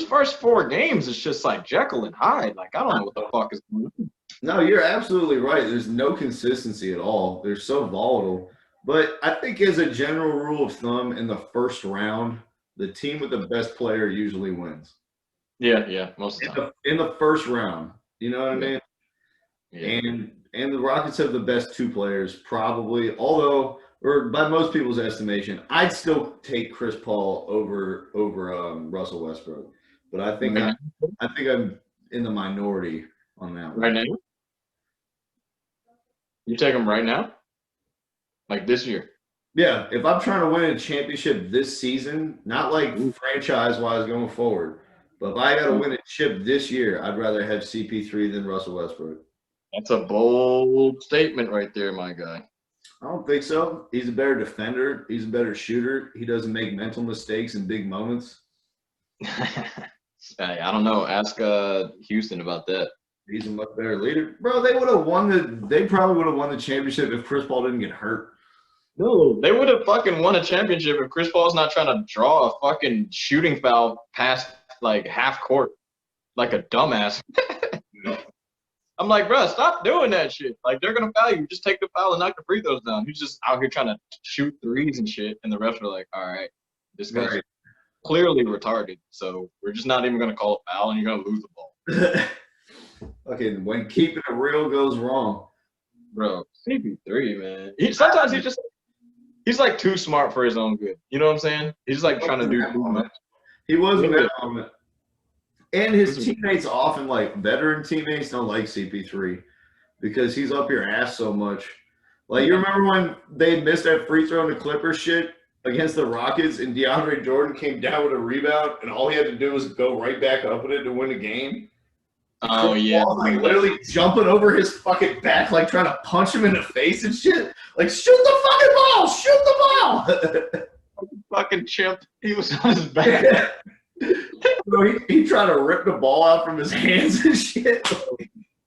[SPEAKER 2] first 4 games, it's just like Jekyll and Hyde. Like, I don't know what the fuck is going on.
[SPEAKER 3] No, you're absolutely right. There's no consistency at all. They're so volatile. But I think as a general rule of thumb, in the first round, the team with the best player usually wins.
[SPEAKER 2] Yeah, most of the time.
[SPEAKER 3] In the first round. You know what I mean?
[SPEAKER 2] Yeah.
[SPEAKER 3] And the Rockets have the best 2 players, probably. Although, or by most people's estimation, I'd still take Chris Paul over Russell Westbrook. But I think I'm in the minority on that one.
[SPEAKER 2] Right now? You take him right now? Like this year?
[SPEAKER 3] Yeah, if I'm trying to win a championship this season, not like franchise-wise going forward, but if I got to win a chip this year, I'd rather have CP3 than Russell Westbrook.
[SPEAKER 2] That's a bold statement right there, my guy.
[SPEAKER 3] I don't think so. He's a better defender. He's a better shooter. He doesn't make mental mistakes in big moments.
[SPEAKER 2] I don't know. Ask Houston about that.
[SPEAKER 3] He's a much better leader. Bro, they probably would have won the championship if Chris Paul didn't get hurt.
[SPEAKER 2] No, they would have fucking won a championship if Chris Paul's not trying to draw a fucking shooting foul past like half court like a dumbass. I'm like, bro, stop doing that shit. Like, they're gonna foul you. Just take the foul and knock the free throws down. He's just out here trying to shoot threes and shit, and the refs are like, all right, this guy's clearly retarded, so we're just not even gonna call a foul, and you're gonna lose the ball.
[SPEAKER 3] Okay, when keeping it real goes wrong.
[SPEAKER 2] Bro, CP3, man. Sometimes he's like too smart for his own good. You know what I'm saying? He's like trying to do too much.
[SPEAKER 3] He was a bad moment. And his teammates often, like veteran teammates, don't like CP3 because he's up your ass so much. Like, you remember when they missed that free throw in the Clippers shit against the Rockets and DeAndre Jordan came down with a rebound and all he had to do was go right back up with it to win the game?
[SPEAKER 2] Oh, yeah.
[SPEAKER 3] Like, literally jumping over his fucking back, like trying to punch him in the face and shit. Like, shoot the fucking ball! Shoot the ball!
[SPEAKER 2] Fucking chimp. He was on his back.
[SPEAKER 3] Bro, he tried to rip the ball out from his hands and shit.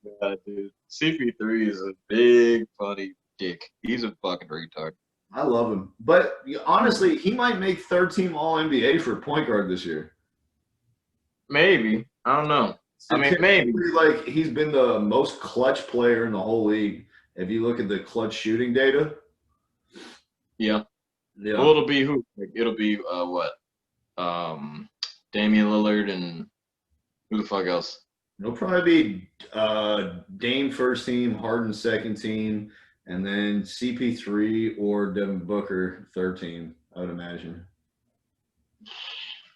[SPEAKER 2] Yeah, dude. CP3 is a big funny dick. He's a fucking retard.
[SPEAKER 3] I love him. But honestly, he might make third team All-NBA for point guard this year.
[SPEAKER 2] Maybe. I don't know. I mean, maybe.
[SPEAKER 3] Like, he's been the most clutch player in the whole league. If you look at the clutch shooting data.
[SPEAKER 2] Yeah.
[SPEAKER 3] Yeah.
[SPEAKER 2] Well, it'll be who? Like, it'll be what? Damian Lillard and who the fuck else?
[SPEAKER 3] It'll probably be Dame first team, Harden second team, and then CP3 or Devin Booker third team, I would imagine.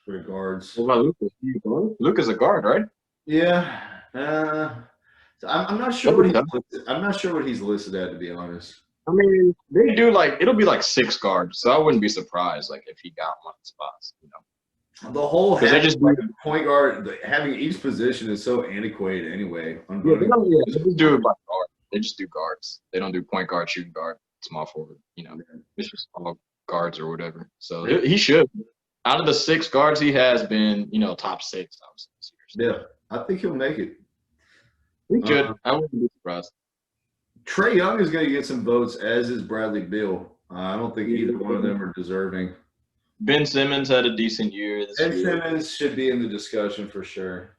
[SPEAKER 3] For guards.
[SPEAKER 2] What about Lucas? Lucas a guard, right?
[SPEAKER 3] Yeah. So I'm not sure what he's listed at, to be honest.
[SPEAKER 2] I mean, they do it'll be like 6 guards, so I wouldn't be surprised if he got one of the spots, you know.
[SPEAKER 3] The whole
[SPEAKER 2] they just
[SPEAKER 3] point guard, having each position is so antiquated anyway.
[SPEAKER 2] Yeah, they just do it by guard. They just do guards. They don't do point guard, shooting guard, small forward. You know, it's just all guards or whatever. So he should. Out of the 6 guards, he has been, top 6.
[SPEAKER 3] Yeah, I think he'll make it.
[SPEAKER 2] He should. I wouldn't be surprised.
[SPEAKER 3] Trae Young is going to get some votes, as is Bradley Beal. I don't think either one of them are deserving.
[SPEAKER 2] Ben Simmons had a decent year this year.
[SPEAKER 3] Ben Simmons should be in the discussion for sure.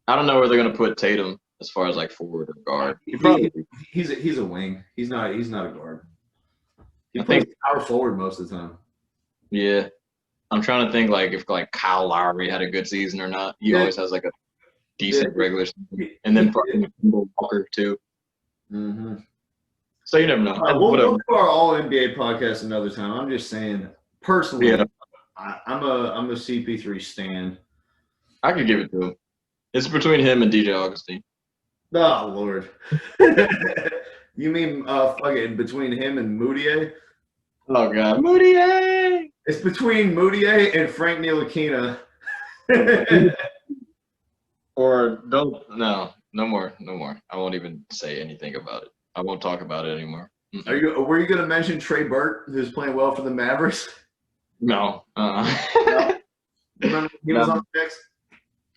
[SPEAKER 2] I don't know where they're going to put Tatum as far as forward or guard.
[SPEAKER 3] He's a wing. He's not a guard. He plays power forward most of the time.
[SPEAKER 2] Yeah. I'm trying to think if Kyle Lowry had a good season or not. He always has a decent regular season. And then fucking Walker too.
[SPEAKER 3] Mm-hmm.
[SPEAKER 2] So you never know.
[SPEAKER 3] We'll
[SPEAKER 2] Whatever.
[SPEAKER 3] do our all NBA podcast another time. I'm just saying, personally,
[SPEAKER 2] Yeah.
[SPEAKER 3] I'm a CP3 stan.
[SPEAKER 2] I could give it to him. It's between him and DJ Augustine.
[SPEAKER 3] Oh Lord. You mean fucking between him and Moutier?
[SPEAKER 2] Oh God, Moutier.
[SPEAKER 3] It's between Moutier and Frank Ntilikina.
[SPEAKER 2] Or don't no more. I won't even say anything about it. I won't talk about it anymore.
[SPEAKER 3] Were you gonna mention Trey Burke, who's playing well for the Mavericks?
[SPEAKER 2] No.
[SPEAKER 3] Remember he was on the Knicks?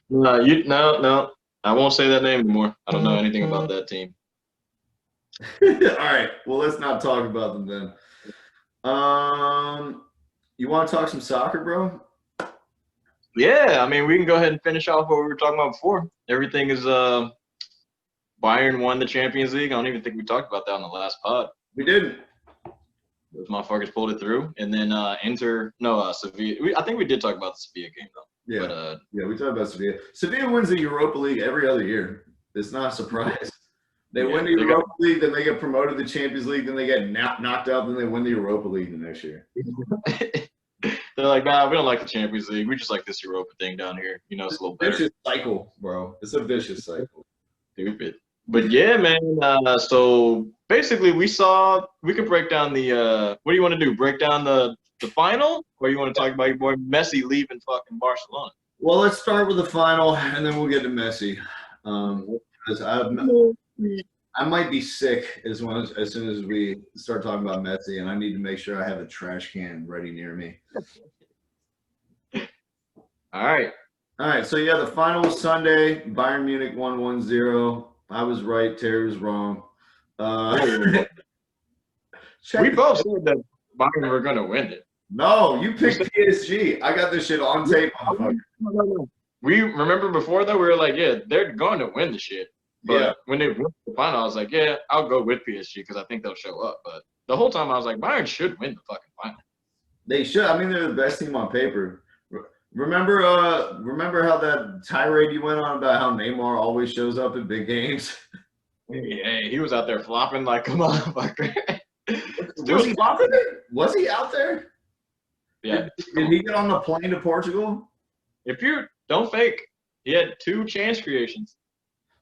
[SPEAKER 2] No. I won't say that name anymore. I don't know anything about that team.
[SPEAKER 3] All right. Well, let's not talk about them then. You want to talk some soccer, bro?
[SPEAKER 2] Yeah, I mean, we can go ahead and finish off what we were talking about before. Everything is Bayern won the Champions League. I don't even think we talked about that on the last pod.
[SPEAKER 3] We didn't.
[SPEAKER 2] Those motherfuckers pulled it through, and then Sevilla. I think we did talk about the Sevilla game though.
[SPEAKER 3] Yeah,
[SPEAKER 2] but,
[SPEAKER 3] we talked about Sevilla. Sevilla wins the Europa League every other year. It's not a surprise. They win the Europa League, then they get promoted to the Champions League, then they get knocked out, then they win the Europa League the next year.
[SPEAKER 2] They're like, nah, we don't like the Champions League. We just like this Europa thing down here. You know, it's a little better.
[SPEAKER 3] Vicious cycle, bro. It's a vicious cycle.
[SPEAKER 2] Stupid. But yeah, man. So basically, we could break down the. What do you want to do? Break down the final, or you want to talk about your boy Messi leaving fucking Barcelona?
[SPEAKER 3] Well, let's start with the final, and then we'll get to Messi. Because I might be sick as soon as we start talking about Messi, and I need to make sure I have a trash can ready near me.
[SPEAKER 2] All right.
[SPEAKER 3] So yeah, the final was Sunday. Bayern Munich won 1-0. I was right. Terry was wrong.
[SPEAKER 2] We both said that Bayern were gonna win it.
[SPEAKER 3] No, you picked PSG. I got this shit on tape, motherfucker.
[SPEAKER 2] No. We remember before that we were like, yeah, they're going to win the shit. But when they went to the final, I was like, yeah, I'll go with PSG because I think they'll show up. But the whole time I was like, Bayern should win the fucking final.
[SPEAKER 3] They should. I mean, they're the best team on paper. Remember how that tirade you went on about how Neymar always shows up in big games?
[SPEAKER 2] Hey, he was out there flopping like a motherfucker.
[SPEAKER 3] Was he flopping it? Was he out there?
[SPEAKER 2] Yeah.
[SPEAKER 3] Did he get on the plane to Portugal?
[SPEAKER 2] If you don't fake, he had 2 chance creations.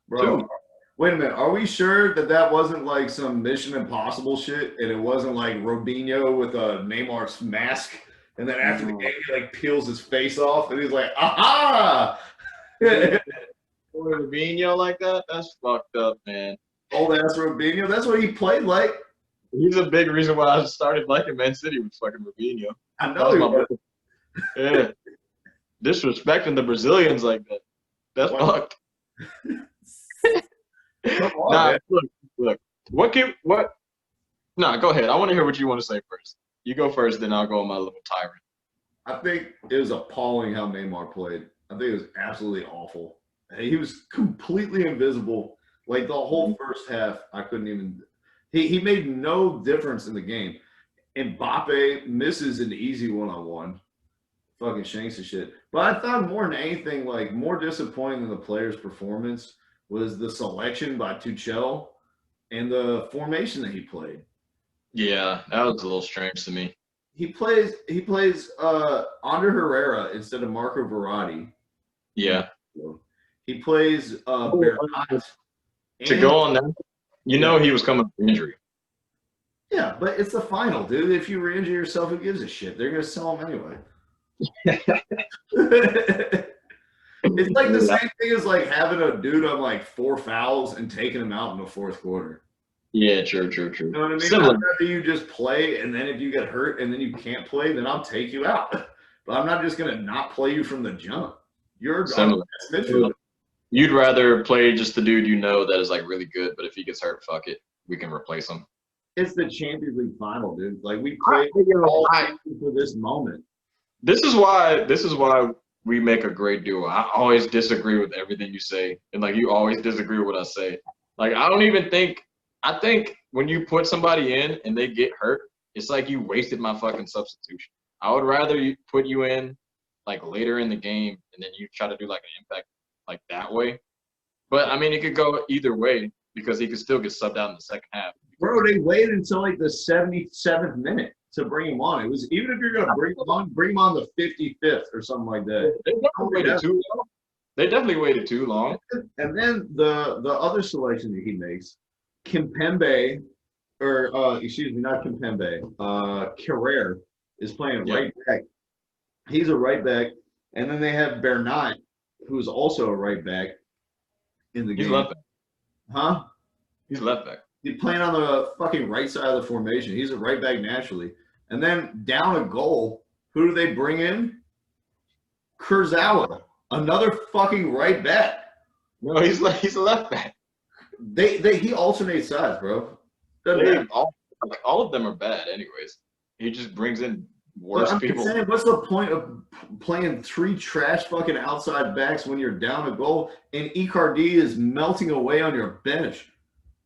[SPEAKER 3] Bro,
[SPEAKER 2] 2.
[SPEAKER 3] Wait a minute. Are we sure that wasn't like some Mission Impossible shit and it wasn't like Robinho with a Neymar's mask? And then after the game, he like peels his face off and he's like, aha!
[SPEAKER 2] Robinho like that? That's fucked up, man.
[SPEAKER 3] Old ass Robinho. That's what he played like.
[SPEAKER 2] He's a big reason why I started liking Man City with fucking Robinho.
[SPEAKER 3] I know he was.
[SPEAKER 2] Yeah. Disrespecting the Brazilians like that. That's fucked.
[SPEAKER 3] Come on,
[SPEAKER 2] look. Nah, go ahead. I want to hear what you want to say first. You go first, then I'll go on my little tyrant.
[SPEAKER 3] I think it was appalling how Neymar played. I think it was absolutely awful. He was completely invisible. Like the whole first half, I couldn't even. He made no difference in the game. Mbappe misses an easy one-on-one. Fucking shanks and shit. But I thought more than anything, like more disappointing than the player's performance was the selection by Tuchel and the formation that he played.
[SPEAKER 2] Yeah, that was a little strange to me.
[SPEAKER 3] He plays Ander Herrera instead of Marco Verratti.
[SPEAKER 2] Yeah.
[SPEAKER 3] He plays Bernat.
[SPEAKER 2] To go on that, he was coming from injury.
[SPEAKER 3] Yeah, but it's the final, dude. If you re-injure yourself, who gives a shit? They're gonna sell him anyway. It's like the same thing as like having a dude on like 4 fouls and taking him out in the 4th quarter.
[SPEAKER 2] Yeah, true.
[SPEAKER 3] You know what I mean?
[SPEAKER 2] Similar.
[SPEAKER 3] I'd rather you just play, and then if you get hurt and then you can't play, then I'll take you out. But I'm not just gonna not play you from the jump. You're
[SPEAKER 2] similar. You'd rather play just the dude that is like really good, but if he gets hurt, fuck it, we can replace him.
[SPEAKER 3] It's the Champions League final, dude. Like we played all for this moment.
[SPEAKER 2] This is why we make a great duo. I always disagree with everything you say, and like you always disagree with what I say. Like I think when you put somebody in and they get hurt, it's like you wasted my fucking substitution. I would rather put you in like later in the game and then you try to do like an impact like that way. But I mean, it could go either way. because he could still get subbed out in the second half.
[SPEAKER 3] Bro, they waited until like the 77th minute to bring him on. It was even if you're gonna bring him on the 55th or something like that.
[SPEAKER 2] They definitely waited too long. They definitely waited too long.
[SPEAKER 3] And then the other selection that he makes, Kimpembe, or excuse me, not Kimpembe, Carrere is playing right back. He's a right back, and then they have Bernat, who's also a right back in the game.
[SPEAKER 2] He's left back.
[SPEAKER 3] Huh?
[SPEAKER 2] He's left back.
[SPEAKER 3] He's playing on the fucking right side of the formation. He's a right back naturally. And then down a goal, who do they bring in? Kurzawa, another fucking right back.
[SPEAKER 2] No, he's a left back.
[SPEAKER 3] He alternates sides, bro.
[SPEAKER 2] All of them are bad, anyways. He just brings in worse people.
[SPEAKER 3] Saying, what's the point of playing 3 trash fucking outside backs when you're down a goal and Icardi is melting away on your bench?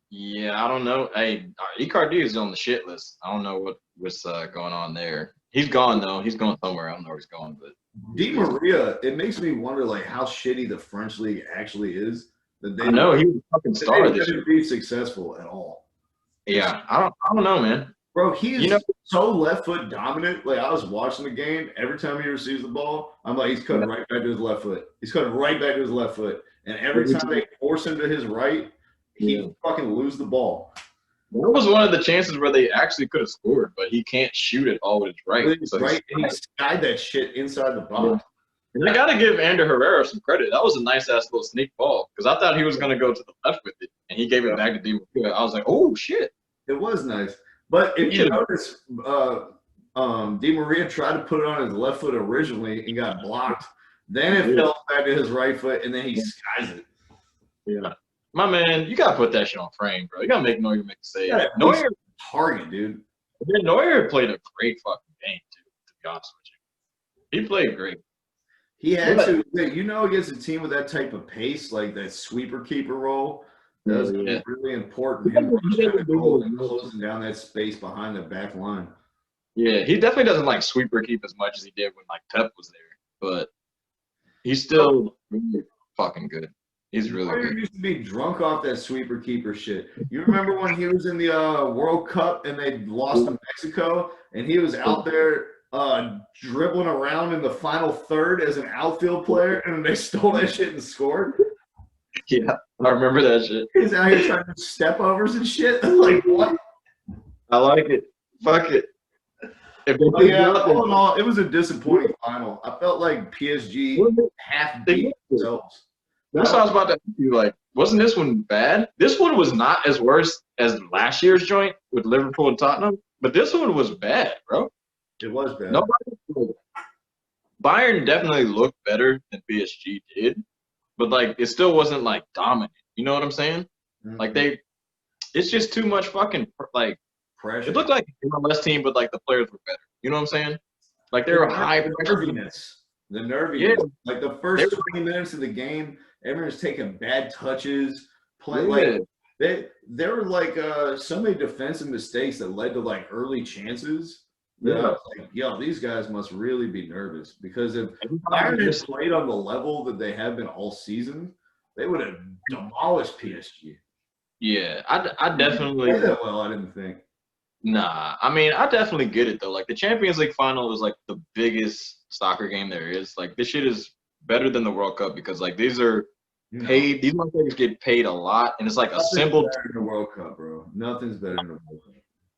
[SPEAKER 2] Yeah, I don't know. Hey, Icardi is on the shit list. I don't know what's going on there. He's gone though. He's going somewhere. I don't know where he's going, but
[SPEAKER 3] Di Maria. It makes me wonder like how shitty the French league actually is. That they
[SPEAKER 2] I know he was a fucking star this year.
[SPEAKER 3] They didn't be successful at all.
[SPEAKER 2] Yeah, I don't know, man.
[SPEAKER 3] Bro, he is so left foot dominant. Like I was watching the game. Every time he receives the ball, I'm like, he's cutting right back to his left foot. He's cutting right back to his left foot. And every time they force him to his right, he fucking lose the ball.
[SPEAKER 2] That was one of the chances where they actually could have scored, but he can't shoot it all with his right.
[SPEAKER 3] So right, and he skied that shit inside the box.
[SPEAKER 2] And I got to give Ander Herrera some credit. That was a nice-ass little sneak ball because I thought he was going to go to the left with it, and he gave it back to Di Maria. I was like, oh, shit.
[SPEAKER 3] It was nice. But if you notice, Di Maria tried to put it on his left foot originally and got blocked. Then it fell back to his right foot, and then he skies it.
[SPEAKER 2] Yeah. My man, you got to put that shit on frame, bro. You got to make Neuer make a save.
[SPEAKER 3] Yeah,
[SPEAKER 2] Neuer
[SPEAKER 3] target, dude.
[SPEAKER 2] Neuer played a great fucking game, too, to be honest with you. He played great.
[SPEAKER 3] He had to, against a team with that type of pace, like that sweeper keeper role, that was really important. Him closing down that space behind the back line.
[SPEAKER 2] Yeah, he definitely doesn't like sweeper keep as much as he did when like Pep was there, but he's still really fucking good. He's really good.
[SPEAKER 3] He used to be drunk off that sweeper keeper shit. You remember when he was in the World Cup and they lost to Mexico, and he was out there dribbling around in the final third as an outfield player, and they stole that shit and scored?
[SPEAKER 2] Yeah, I remember that shit.
[SPEAKER 3] He's out here trying to step overs and shit. Like, what?
[SPEAKER 2] I like it. Fuck it.
[SPEAKER 3] All in all, it was a disappointing final. I felt like PSG half beat themselves.
[SPEAKER 2] That's what I was about to ask you. Like, wasn't this one bad? This one was not as worse as last year's joint with Liverpool and Tottenham, but this one was bad, bro.
[SPEAKER 3] It was bad.
[SPEAKER 2] Bayern definitely looked better than PSG did, but like it still wasn't like dominant. You know what I'm saying? Mm-hmm. Like it's just too much fucking like pressure. It looked like an MLS team, but like the players were better. You know what I'm saying? Like they were high
[SPEAKER 3] nerviness. The nerviness. Yeah. Like the first 20 minutes of the game, everyone's taking bad touches, playing like there were like so many defensive mistakes that led to like early chances. Yeah, I was like, yo, these guys must really be nervous because if Bayern had played on the level that they have been all season, they would have demolished PSG.
[SPEAKER 2] Yeah, I definitely
[SPEAKER 3] play that well. I didn't think.
[SPEAKER 2] Nah, I mean, I definitely get it though. Like the Champions League final is like the biggest soccer game there is. Like this shit is better than the World Cup because like these are paid. These motherfuckers get paid a lot, and it's like a symbol.
[SPEAKER 3] Better than the World Cup, bro. Nothing's better than the World Cup.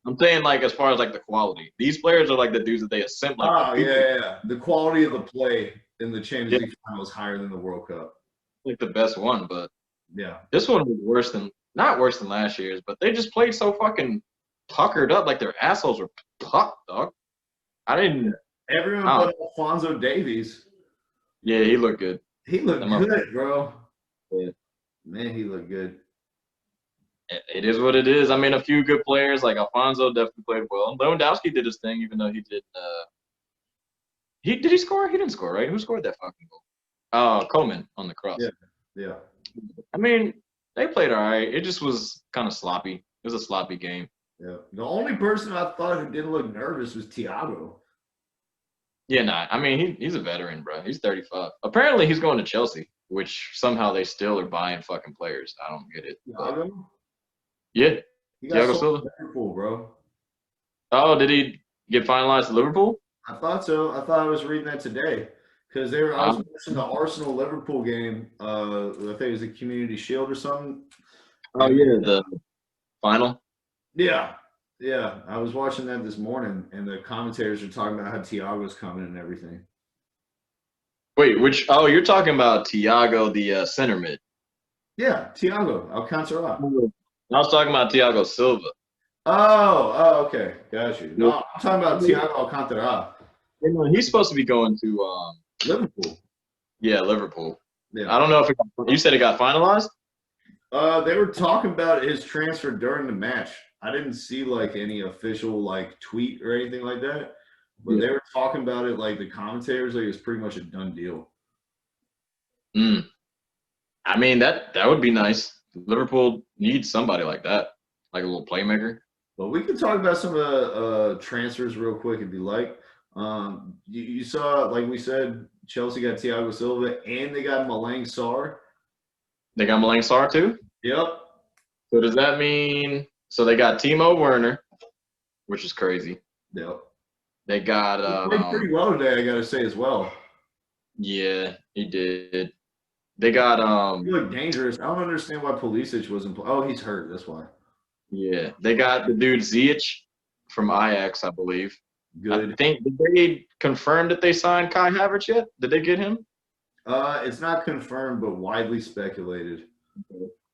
[SPEAKER 2] I'm saying like as far as like the quality, these players are like the dudes that they assemble.
[SPEAKER 3] Like, yeah. The quality of the play in the Champions League final is higher than the World Cup.
[SPEAKER 2] Like the best one, but
[SPEAKER 3] yeah,
[SPEAKER 2] this one was not worse than last year's, but they just played so fucking puckered up, like their assholes were pucked, dog.
[SPEAKER 3] Everyone but Alphonso Davies.
[SPEAKER 2] Yeah, he looked good.
[SPEAKER 3] He looked good, bro. Yeah. Man, he looked good.
[SPEAKER 2] It is what it is. I mean, a few good players like Alfonso definitely played well. Lewandowski did his thing, even though he did. Did he score? He didn't score, right? Who scored that fucking goal? Coleman on the cross.
[SPEAKER 3] Yeah.
[SPEAKER 2] I mean, they played all right. It just was kind of sloppy. It was a sloppy game.
[SPEAKER 3] Yeah. The only person I thought who didn't look nervous was Thiago.
[SPEAKER 2] Yeah, nah. I mean, he's a veteran, bro. He's 35. Apparently, he's going to Chelsea, which somehow they still are buying fucking players. I don't get it. Yeah.
[SPEAKER 3] He got
[SPEAKER 2] Thiago
[SPEAKER 3] sold
[SPEAKER 2] Silva.
[SPEAKER 3] to Liverpool, bro.
[SPEAKER 2] Oh, did he get finalized to Liverpool?
[SPEAKER 3] I thought so. I thought I was reading that today because I was
[SPEAKER 2] Um,
[SPEAKER 3] watching the Arsenal Liverpool game. I think it was the Community Shield or something.
[SPEAKER 2] oh yeah, the final.
[SPEAKER 3] Yeah, yeah. I was watching that this morning, and the commentators are talking about how Thiago's coming and everything.
[SPEAKER 2] Wait, which? Oh, you're talking about Thiago, the center mid.
[SPEAKER 3] Yeah, Thiago Alcantara.
[SPEAKER 2] I was talking about Thiago Silva.
[SPEAKER 3] Okay, got you. No, I'm talking about Thiago Alcantara,
[SPEAKER 2] You know, he's supposed to be going to
[SPEAKER 3] Liverpool.
[SPEAKER 2] yeah, Liverpool.
[SPEAKER 3] Yeah.
[SPEAKER 2] I don't know if you said it got finalized.
[SPEAKER 3] They were talking about his transfer during the match. I didn't see like any official like tweet or anything like that, but they were talking about it like the commentators like it was pretty much a done deal.
[SPEAKER 2] I mean that would be nice. Liverpool needs somebody like that, like a little playmaker.
[SPEAKER 3] But we can talk about some of the transfers real quick if you like. You saw, like we said, Chelsea got Thiago Silva and they got Malang Sarr.
[SPEAKER 2] They got Malang Sarr too.
[SPEAKER 3] Yep.
[SPEAKER 2] So does that mean so they got Timo Werner, which is crazy.
[SPEAKER 3] Yep.
[SPEAKER 2] They got
[SPEAKER 3] He played pretty well today, I gotta say as well.
[SPEAKER 2] yeah, he did. They got
[SPEAKER 3] He looked dangerous. I don't understand why Pulisic wasn't. Oh, he's hurt. That's why.
[SPEAKER 2] yeah, they got the dude Ziyech from Ajax, I believe.
[SPEAKER 3] Good.
[SPEAKER 2] I think did they confirm that they signed Kai Havertz yet? Did they get him?
[SPEAKER 3] It's not confirmed, but widely speculated.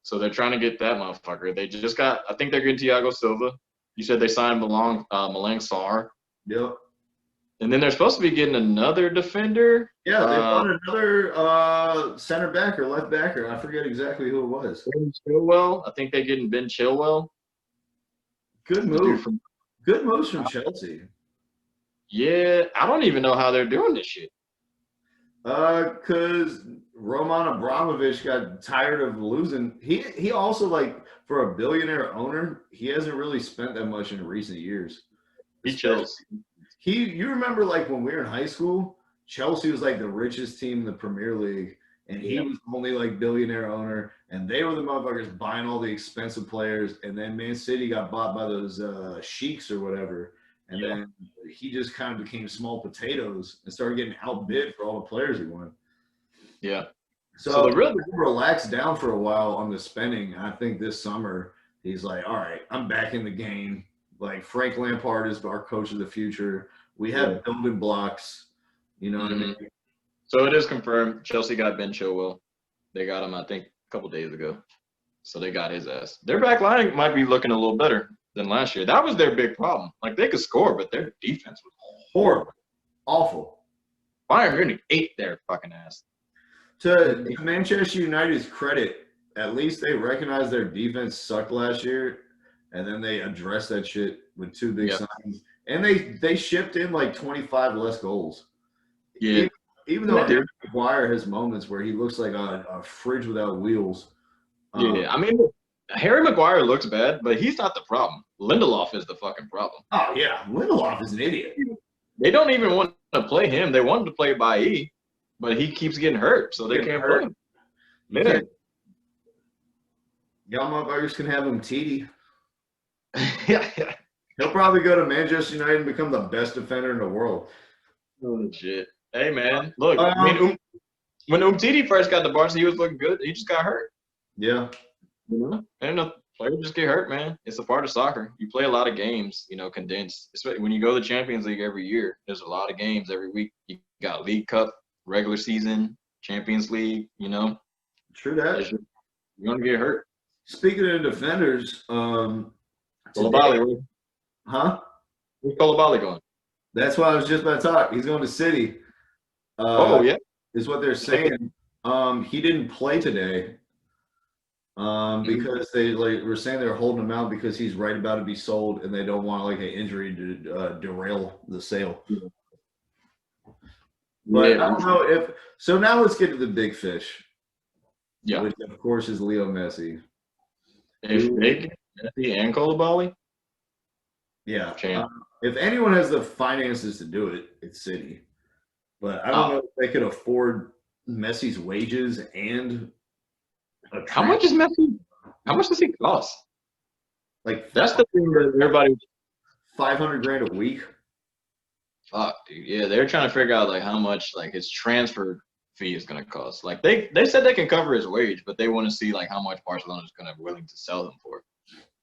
[SPEAKER 2] So they're trying to get that motherfucker. They just got. I think they're getting Thiago Silva. You said they signed Malang Sarr.
[SPEAKER 3] Yep.
[SPEAKER 2] And then they're supposed to be getting another defender.
[SPEAKER 3] Yeah, they bought another center back or left backer. I forget exactly who it was.
[SPEAKER 2] Ben Chilwell. I think they're getting Ben Chilwell.
[SPEAKER 3] Good move. Good moves from Chelsea.
[SPEAKER 2] Yeah, I don't even know how they're doing this shit.
[SPEAKER 3] Because Roman Abramovich got tired of losing. He also, like, for a billionaire owner, he hasn't really spent that much in recent years.
[SPEAKER 2] He chills.
[SPEAKER 3] You remember, like, when we were in high school, Chelsea was like the richest team in the Premier League, and he was only like billionaire owner, and they were the motherfuckers buying all the expensive players, and then Man City got bought by those sheiks or whatever, and then he just kind of became small potatoes and started getting outbid for all the players he wanted.
[SPEAKER 2] Yeah.
[SPEAKER 3] So they really relaxed down for a while on the spending. I think this summer he's like, all right, I'm back in the game. Like Frank Lampard is our coach of the future. We have building blocks. You know what I mean?
[SPEAKER 2] So it is confirmed. Chelsea got Ben Chilwell. They got him, I think, a couple days ago. So they got his ass. Their back line might be looking a little better than last year. That was their big problem. Like they could score, but their defense was
[SPEAKER 3] horrible, awful.
[SPEAKER 2] Bayern Munich ate their fucking ass.
[SPEAKER 3] To Manchester United's credit, at least they recognized their defense sucked last year, and then they addressed that shit with two big signings. And they shipped in like 25 less goals.
[SPEAKER 2] Yeah.
[SPEAKER 3] Even though Harry Maguire has moments where he looks like a fridge without wheels.
[SPEAKER 2] I mean, Harry Maguire looks bad, but he's not the problem. Lindelof is the fucking problem.
[SPEAKER 3] Oh, yeah. Lindelof is an idiot.
[SPEAKER 2] They don't even want to play him. They wanted to play Bailly, but he keeps getting hurt, so they can't play him. Yeah.
[SPEAKER 3] Y'all motherfuckers can have him TD.
[SPEAKER 2] yeah.
[SPEAKER 3] He'll probably go to Manchester United and become the best defender in the world.
[SPEAKER 2] Oh, shit. Hey, man. Look, I mean, when Umtiti first got to Barca, he was looking good. He just got hurt.
[SPEAKER 3] Yeah.
[SPEAKER 2] You know? And the players just get hurt, man. It's a part of soccer. You play a lot of games, you know, condensed. Especially when you go to the Champions League every year, there's a lot of games every week. You got League Cup, regular season, Champions League, you know.
[SPEAKER 3] True that.
[SPEAKER 2] You're going to get hurt.
[SPEAKER 3] Speaking of defenders,
[SPEAKER 2] Koulibaly.
[SPEAKER 3] Huh?
[SPEAKER 2] Where's Koulibaly going?
[SPEAKER 3] That's what I was just about to talk. He's going to City.
[SPEAKER 2] Yeah.
[SPEAKER 3] Is what they're saying. He didn't play today because they were saying they're holding him out because he's right about to be sold and they don't want like an injury to derail the sale. But I don't know if so. Now let's get to the big fish.
[SPEAKER 2] Yeah.
[SPEAKER 3] Which of course is Leo Messi.
[SPEAKER 2] Is big Messi and Koulibaly?
[SPEAKER 3] Yeah. If anyone has the finances to do it, it's City. But I don't know if they could afford Messi's wages and
[SPEAKER 2] how much is Messi? How much does he cost?
[SPEAKER 3] Like
[SPEAKER 2] That's the thing that everybody.
[SPEAKER 3] 500 grand a week.
[SPEAKER 2] Fuck, dude. Yeah, they're trying to figure out like how much like his transfer fee is gonna cost. Like they said they can cover his wage, but they want to see like how much Barcelona is gonna be willing to sell him for.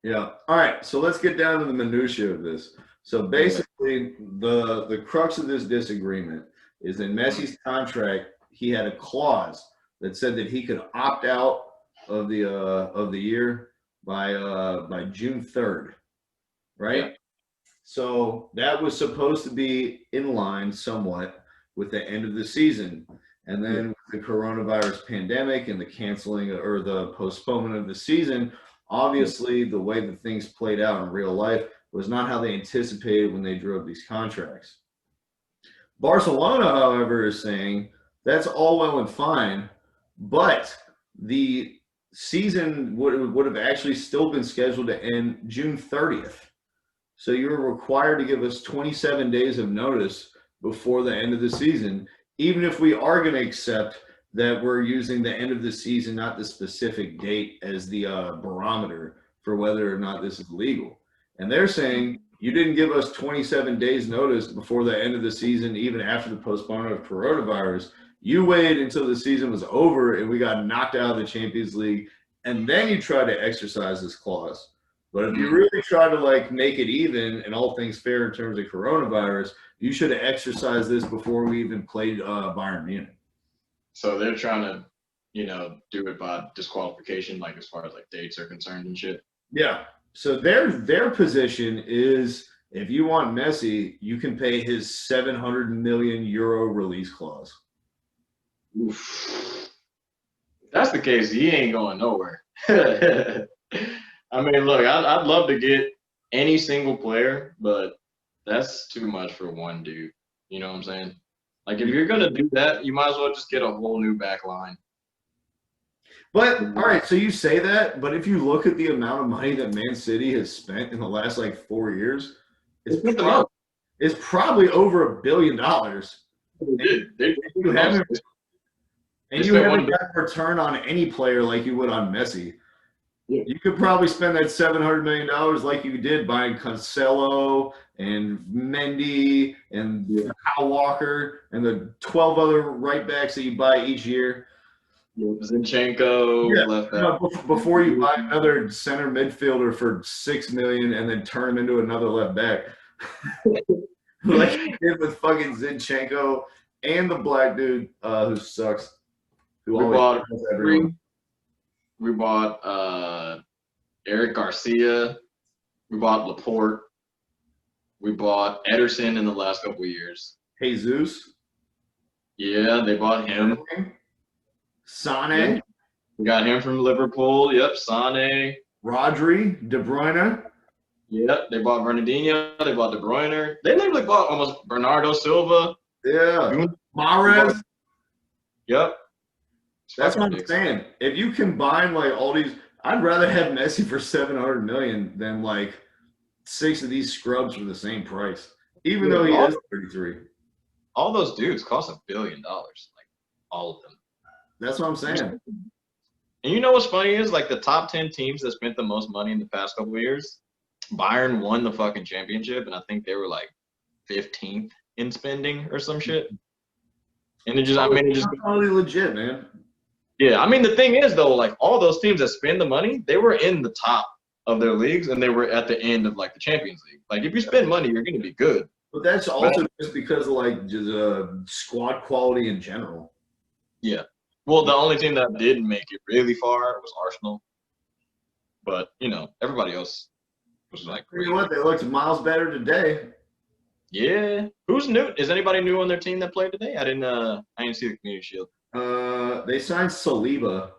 [SPEAKER 3] Yeah. All right. So let's get down to the minutia of this. So basically, the crux of this disagreement is in Messi's contract. He had a clause that said that he could opt out of the year by June 3rd, right?
[SPEAKER 2] Yeah.
[SPEAKER 3] So that was supposed to be in line somewhat with the end of the season. And then with the coronavirus pandemic and the canceling or the postponement of the season, obviously the way that things played out in real life was not how they anticipated when they drew up these contracts. Barcelona, however, is saying that's all well and fine, but the season would have actually still been scheduled to end June 30th. So you're required to give us 27 days of notice before the end of the season, even if we are going to accept that we're using the end of the season, not the specific date, as the barometer for whether or not this is legal. And they're saying you didn't give us 27 days notice before the end of the season, even after the postponement of coronavirus. You waited until the season was over and we got knocked out of the Champions League, and then you tried to exercise this clause. But if you really try to like make it even and all things fair in terms of coronavirus, you should have exercised this before we even played Bayern Munich.
[SPEAKER 2] So they're trying to, do it by disqualification, like as far as like dates are concerned and shit.
[SPEAKER 3] Yeah. So their position is if you want Messi, you can pay his 700 million euro release clause.
[SPEAKER 2] Oof. If that's the case, he ain't going nowhere. I mean, look, I'd love to get any single player, but that's too much for one dude. You know what I'm saying? Like, if you're going to do that, you might as well just get a whole new back line.
[SPEAKER 3] But, all right, so you say that, but if you look at the amount of money that Man City has spent in the last, 4 years, it's probably over $1 billion. And you haven't got a return on any player like you would on Messi. Yeah. You could probably spend that $700 million like you did buying Cancelo and Mendy and Kyle Walker and the 12 other right backs that you buy each year.
[SPEAKER 2] Zinchenko, left back.
[SPEAKER 3] Before you buy another center midfielder for $6 million and then turn him into another left back, like you did with fucking Zinchenko and the black dude who sucks.
[SPEAKER 2] We bought Eric Garcia. We bought Laporte. We bought Ederson in the last couple of years.
[SPEAKER 3] Jesus.
[SPEAKER 2] Yeah, they bought him.
[SPEAKER 3] Sane.
[SPEAKER 2] Yeah. We got him from Liverpool. Yep, Sane.
[SPEAKER 3] Rodri, De Bruyne.
[SPEAKER 2] Yep, they bought Bernardinho. They bought De Bruyne. They literally bought almost Bernardo Silva.
[SPEAKER 3] Yeah. Mahrez.
[SPEAKER 2] Yep.
[SPEAKER 3] That's what I'm saying. If you combine all these, I'd rather have Messi for $700 million than 6 of these scrubs for the same price, even though he is 33.
[SPEAKER 2] All those dudes cost $1 billion, all of them.
[SPEAKER 3] That's what I'm saying.
[SPEAKER 2] And you know what's funny is the top 10 teams that spent the most money in the past couple of years, Bayern won the fucking championship, and I think they were 15th in spending or some shit. And it just
[SPEAKER 3] probably legit, man.
[SPEAKER 2] Yeah, I mean the thing is though, all those teams that spend the money, they were in the top of their leagues, and they were at the end of the Champions League. If you spend money, you're going to be good.
[SPEAKER 3] But that's also just because of just squad quality in general.
[SPEAKER 2] Yeah. Well, the only team that didn't make it really far was Arsenal. But everybody else was
[SPEAKER 3] You know what? They looked miles better today.
[SPEAKER 2] Yeah. Who's new? Is anybody new on their team that played today? I didn't see the Community Shield.
[SPEAKER 3] They signed Saliba.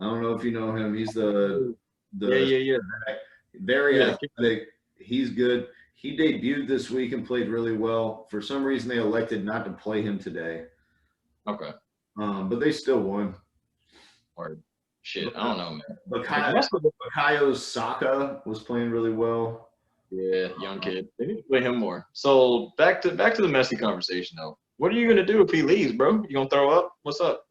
[SPEAKER 3] I don't know if you know him. He's the very athletic. He's good. He debuted this week and played really well. For some reason, they elected not to play him today.
[SPEAKER 2] Okay.
[SPEAKER 3] But they still won.
[SPEAKER 2] Or shit, I don't know, man.
[SPEAKER 3] Bukayo Saka was playing really well.
[SPEAKER 2] Yeah, young kid. They need to play him more. So back to the Messi conversation though. What are you gonna do if he leaves, bro? You gonna throw up? What's up?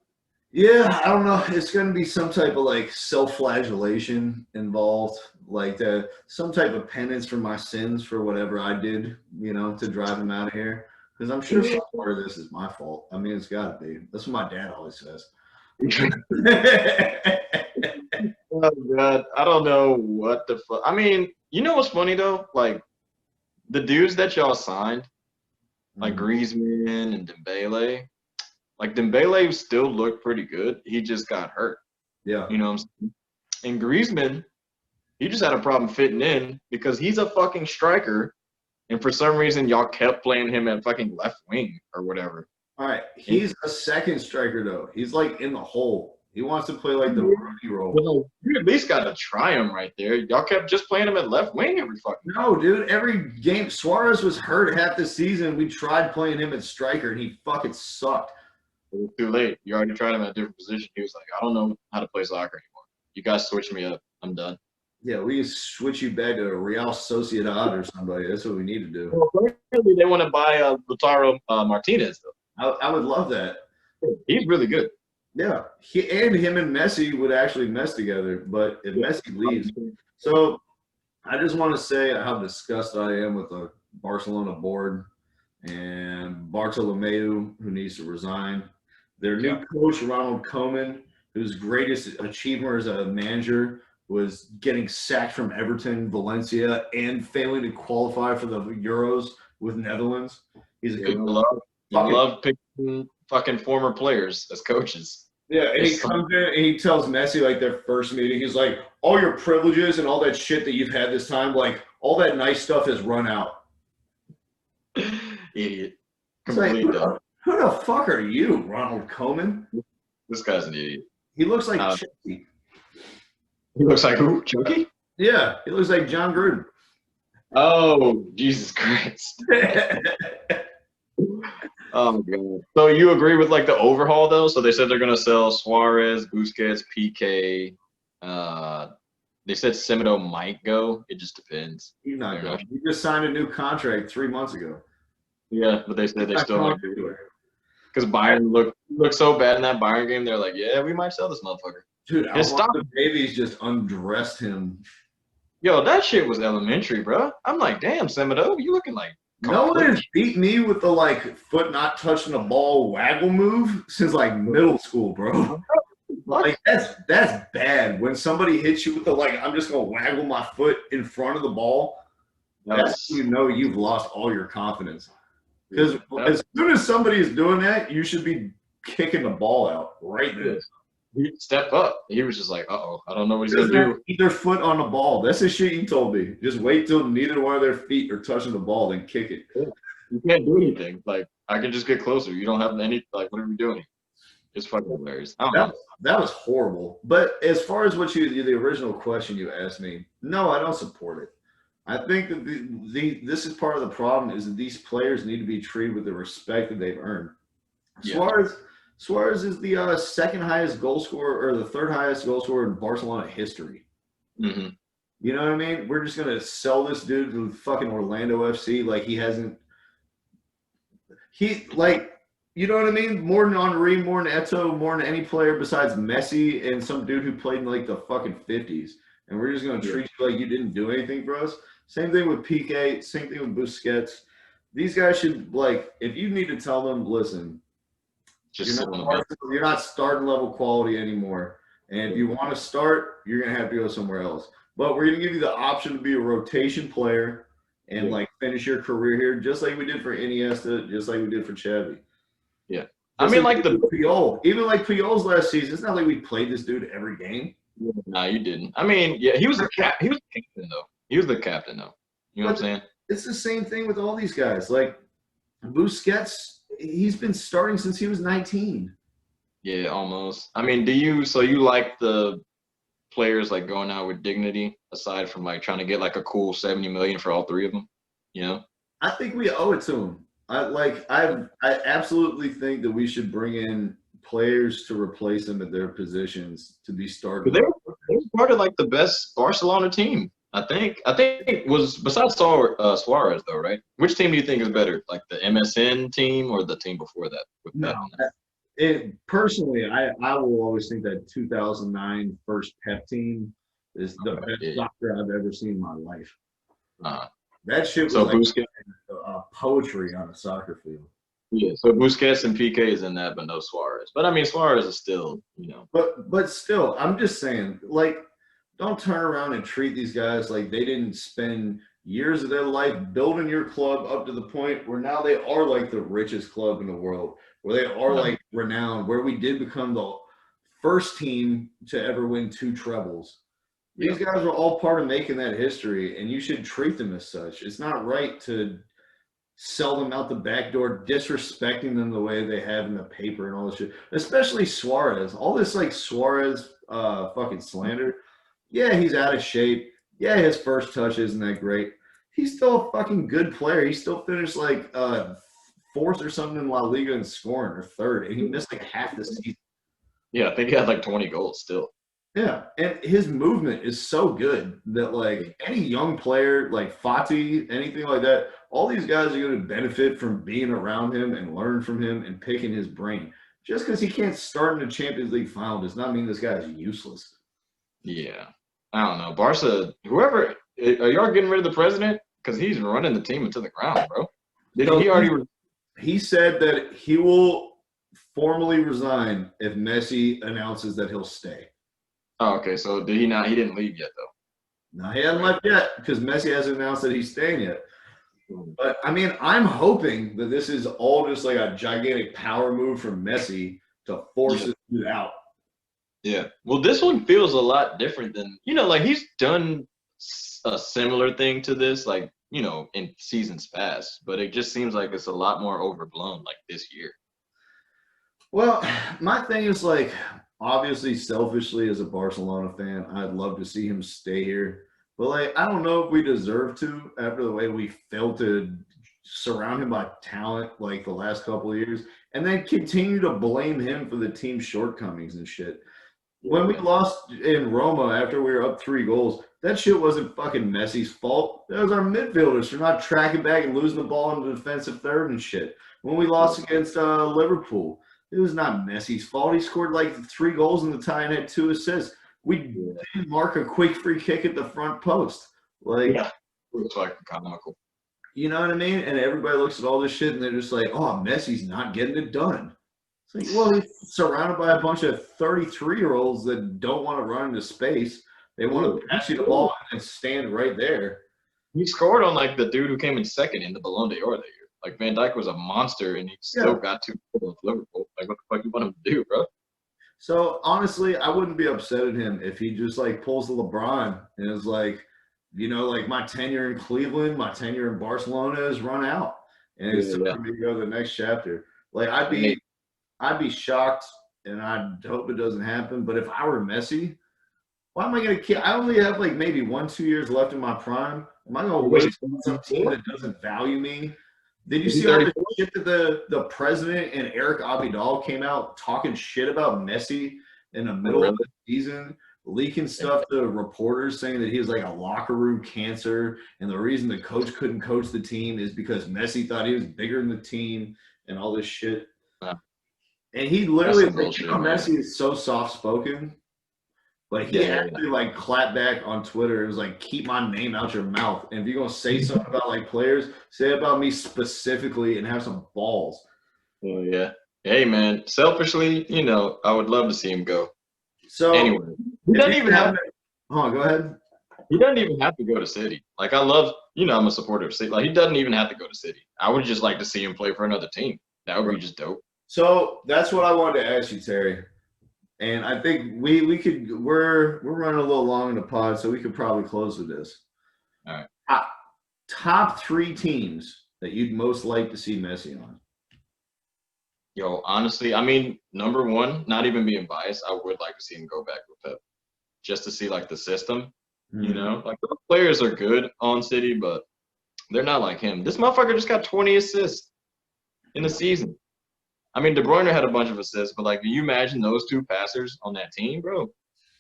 [SPEAKER 3] Yeah, I don't know. It's going to be some type of like self-flagellation involved, like some type of penance for my sins for whatever I did, to drive him out of here. Because I'm sure some part of this is my fault. I mean, it's got to be. That's what my dad always says.
[SPEAKER 2] Oh God, I don't know what the fuck. I mean, you know what's funny though? Like the dudes that y'all signed, like Griezmann and Dembele. Like Dembele still looked pretty good. He just got hurt.
[SPEAKER 3] Yeah.
[SPEAKER 2] You know what I'm saying? And Griezmann, he just had a problem fitting in because he's a fucking striker. And for some reason, y'all kept playing him at fucking left wing or whatever.
[SPEAKER 3] All right. He's a second striker, though. He's like in the hole. He wants to play like the rookie role.
[SPEAKER 2] Well, you at least got to try him right there. Y'all kept just playing him at left wing every fucking
[SPEAKER 3] No, dude. Every game, Suarez was hurt half the season. We tried playing him at striker, and he fucking sucked.
[SPEAKER 2] It was too late. You already tried him at a different position. He was like, I don't know how to play soccer anymore. You guys switch me up. I'm done.
[SPEAKER 3] Yeah, we switch you back to Real Sociedad or somebody. That's what we need to do.
[SPEAKER 2] Well, apparently they want to buy Lautaro Martinez, though.
[SPEAKER 3] I would love that.
[SPEAKER 2] He's really good.
[SPEAKER 3] Yeah, him and Messi would actually mess together, but if Messi leaves. So I just want to say how disgusted I am with the Barcelona board and Bartolomeu, who needs to resign. Their new coach, Ronald Koeman, whose greatest achievement as a manager was getting sacked from Everton, Valencia, and failing to qualify for the Euros with Netherlands. He's a good
[SPEAKER 2] I love picking fucking former players as coaches.
[SPEAKER 3] Yeah, and he comes in and he tells Messi, like, their first meeting, he's like, all your privileges and all that shit that you've had this time, like, all that nice stuff has run out.
[SPEAKER 2] Idiot.
[SPEAKER 3] Complete like, who the fuck are you, Ronald Koeman?
[SPEAKER 2] This guy's an idiot.
[SPEAKER 3] He looks like Chucky.
[SPEAKER 2] He looks like who? Chucky?
[SPEAKER 3] Yeah, he looks like John Gruden.
[SPEAKER 2] Oh, Jesus Christ. Oh my God. So you agree with like the overhaul though? So they said they're gonna sell Suarez, Busquets, PK. They said Semedo might go. It just depends.
[SPEAKER 3] He's not going. He just signed a new contract 3 months ago.
[SPEAKER 2] Yeah, but they said they still might do it. Because Bayern looked so bad in that Bayern game. They're like, yeah, we might sell this motherfucker.
[SPEAKER 3] Dude, Alfonso Davies just undressed him.
[SPEAKER 2] Yo, that shit was elementary, bro. I'm like, damn, Semedo, you looking like.
[SPEAKER 3] No one has beat me with the like foot not touching the ball waggle move since like middle school, bro. Like that's bad. When somebody hits you with the like, I'm just gonna waggle my foot in front of the ball. That's when you know you've lost all your confidence. Because as soon as somebody is doing that, you should be kicking the ball out right there.
[SPEAKER 2] Step up. He was just like, uh-oh, I don't know what he's going to do.
[SPEAKER 3] Keep their foot on the ball. That's the shit you told me. Just wait till neither one of their feet are touching the ball, then kick it.
[SPEAKER 2] You can't do anything. Like, I can just get closer. You don't have any, like, what are we doing? It's fucking hilarious. I don't know.
[SPEAKER 3] That was horrible. But as far as the original question you asked me, no, I don't support it. I think that this is part of the problem is that these players need to be treated with the respect that they've earned. Yeah. Suarez is the second highest goal scorer or the third highest goal scorer in Barcelona history.
[SPEAKER 2] Mm-hmm.
[SPEAKER 3] You know what I mean? We're just going to sell this dude to fucking Orlando FC like he hasn't – you know what I mean? More than Henry, more than Eto'o, more than any player besides Messi and some dude who played in like the fucking 50s. And we're just going to treat you like you didn't do anything for us. Same thing with PK. Same thing with Busquets. These guys should, like, if you need to tell them, listen – you're not starting level quality anymore. And if you want to start, you're going to have to go somewhere else. But we're going to give you the option to be a rotation player and, like, finish your career here, just like we did for Iniesta, just like we did for Xavi.
[SPEAKER 2] Yeah. I mean, like
[SPEAKER 3] Puyol. Even like Puyol's last season, it's not like we played this dude every game.
[SPEAKER 2] No, you didn't. I mean, yeah, he was the captain, though. He was the captain, though. You know what I'm saying? It's
[SPEAKER 3] the same thing with all these guys. Like, Busquets – he's been starting since he was 19.
[SPEAKER 2] Yeah, almost. I mean, you like the players like going out with dignity aside from like trying to get like a cool $70 million for all three of them, you know?
[SPEAKER 3] I think we owe it to them. I absolutely think that we should bring in players to replace them at their positions to be starting.
[SPEAKER 2] They're part of like the best Barcelona team. I think it was besides Suarez though, right? Which team do you think is better, like the MSN team or the team before that?
[SPEAKER 3] Personally, I will always think that 2009 first Pep team is the best soccer I've ever seen in my life. That shit was
[SPEAKER 2] so
[SPEAKER 3] like
[SPEAKER 2] Busquets,
[SPEAKER 3] poetry on a soccer field.
[SPEAKER 2] yeah, so Busquets and PK is in that, but no Suarez. But I mean, Suarez is still, you know.
[SPEAKER 3] But still, I'm just saying, like, don't turn around and treat these guys like they didn't spend years of their life building your club up to the point where now they are like the richest club in the world, where they are like renowned, where we did become the first team to ever win 2 trebles. These guys are all part of making that history, and you should treat them as such. It's not right to sell them out the back door, disrespecting them the way they have in the paper and all this shit. Especially Suarez. All this like Suarez fucking slander. Yeah, he's out of shape. Yeah, his first touch isn't that great. He's still a fucking good player. He still finished like 4th or something in La Liga in scoring, or 3rd, and he missed like half the season.
[SPEAKER 2] Yeah, I think he had like 20 goals still.
[SPEAKER 3] Yeah, and his movement is so good that like any young player like Fati, anything like that, all these guys are going to benefit from being around him and learn from him and picking his brain. Just because he can't start in a Champions League final does not mean this guy is useless.
[SPEAKER 2] Yeah, I don't know. Barca, whoever, are y'all getting rid of the president? Because he's running the team into the ground, bro. Did he already?
[SPEAKER 3] He said that he will formally resign if Messi announces that he'll stay.
[SPEAKER 2] Oh, okay. So did he not? He didn't leave yet, though.
[SPEAKER 3] No, he hasn't left yet because Messi hasn't announced that he's staying yet. But I mean, I'm hoping that this is all just like a gigantic power move from Messi to force it out.
[SPEAKER 2] Yeah. Well, this one feels a lot different than, you know, like he's done a similar thing to this, like, you know, in seasons past, but it just seems like it's a lot more overblown like this year.
[SPEAKER 3] Well, my thing is like, obviously, selfishly as a Barcelona fan, I'd love to see him stay here. But like, I don't know if we deserve to after the way we failed to surround him by talent like the last couple of years, and then continue to blame him for the team's shortcomings and shit. When we lost in Roma after we were up 3 goals, that shit wasn't fucking Messi's fault. That was our midfielders for not tracking back and losing the ball in the defensive third and shit. When we lost against Liverpool, it was not Messi's fault. He scored like 3 goals in the tie and had 2 assists. We didn't mark a quick free kick at the front post. Like,
[SPEAKER 2] it was like comical.
[SPEAKER 3] You know what I mean? And everybody looks at all this shit and they're just like, oh, Messi's not getting it done. It's like, well, he's surrounded by a bunch of 33-year-olds that don't want to run into space. They want to pass you the ball and stand right there.
[SPEAKER 2] He scored on like the dude who came in second in the Ballon d'Or that year. Like Van Dijk was a monster and he still got 2 goals with Liverpool. Like what the fuck you want him to do, bro?
[SPEAKER 3] So honestly, I wouldn't be upset at him if he just like pulls the LeBron and is like, you know, like my tenure in Cleveland, my tenure in Barcelona is run out, and it's time for me to go to the next chapter. Like I'd be shocked, and I hope it doesn't happen. But if I were Messi, why am I going to? I only have like maybe 1-2 years left in my prime. Am I going to waste on some team that doesn't value me? Did you see all the shit that the president and Eric Abidal came out talking shit about Messi in the middle of the season, leaking stuff to reporters saying that he was like a locker room cancer, and the reason the coach couldn't coach the team is because Messi thought he was bigger than the team and all this shit. And he literally, Messi is so soft-spoken, but he actually like clapped back on Twitter. It was like, keep my name out your mouth. And if you're going to say something about like players, say it about me specifically and have some balls.
[SPEAKER 2] Oh, yeah. Hey, man, selfishly, you know, I would love to see him go.
[SPEAKER 3] So
[SPEAKER 2] anyway, he doesn't even have to.
[SPEAKER 3] Go ahead.
[SPEAKER 2] He doesn't even have to go to City. Like, I love, you know, I'm a supporter of City. Like, he doesn't even have to go to City. I would just like to see him play for another team. That would be just dope.
[SPEAKER 3] So that's what I wanted to ask you, Terry. And I think we could we're running a little long in the pod, so we could probably close with this.
[SPEAKER 2] All right.
[SPEAKER 3] Top 3 teams that you'd most like to see Messi on.
[SPEAKER 2] Yo, honestly, I mean, number 1, not even being biased, I would like to see him go back with Pep, just to see like the system. You know, like the players are good on City, but they're not like him. This motherfucker just got 20 assists in a season. I mean, De Bruyne had a bunch of assists, but like, can you imagine those 2 passers on that team, bro?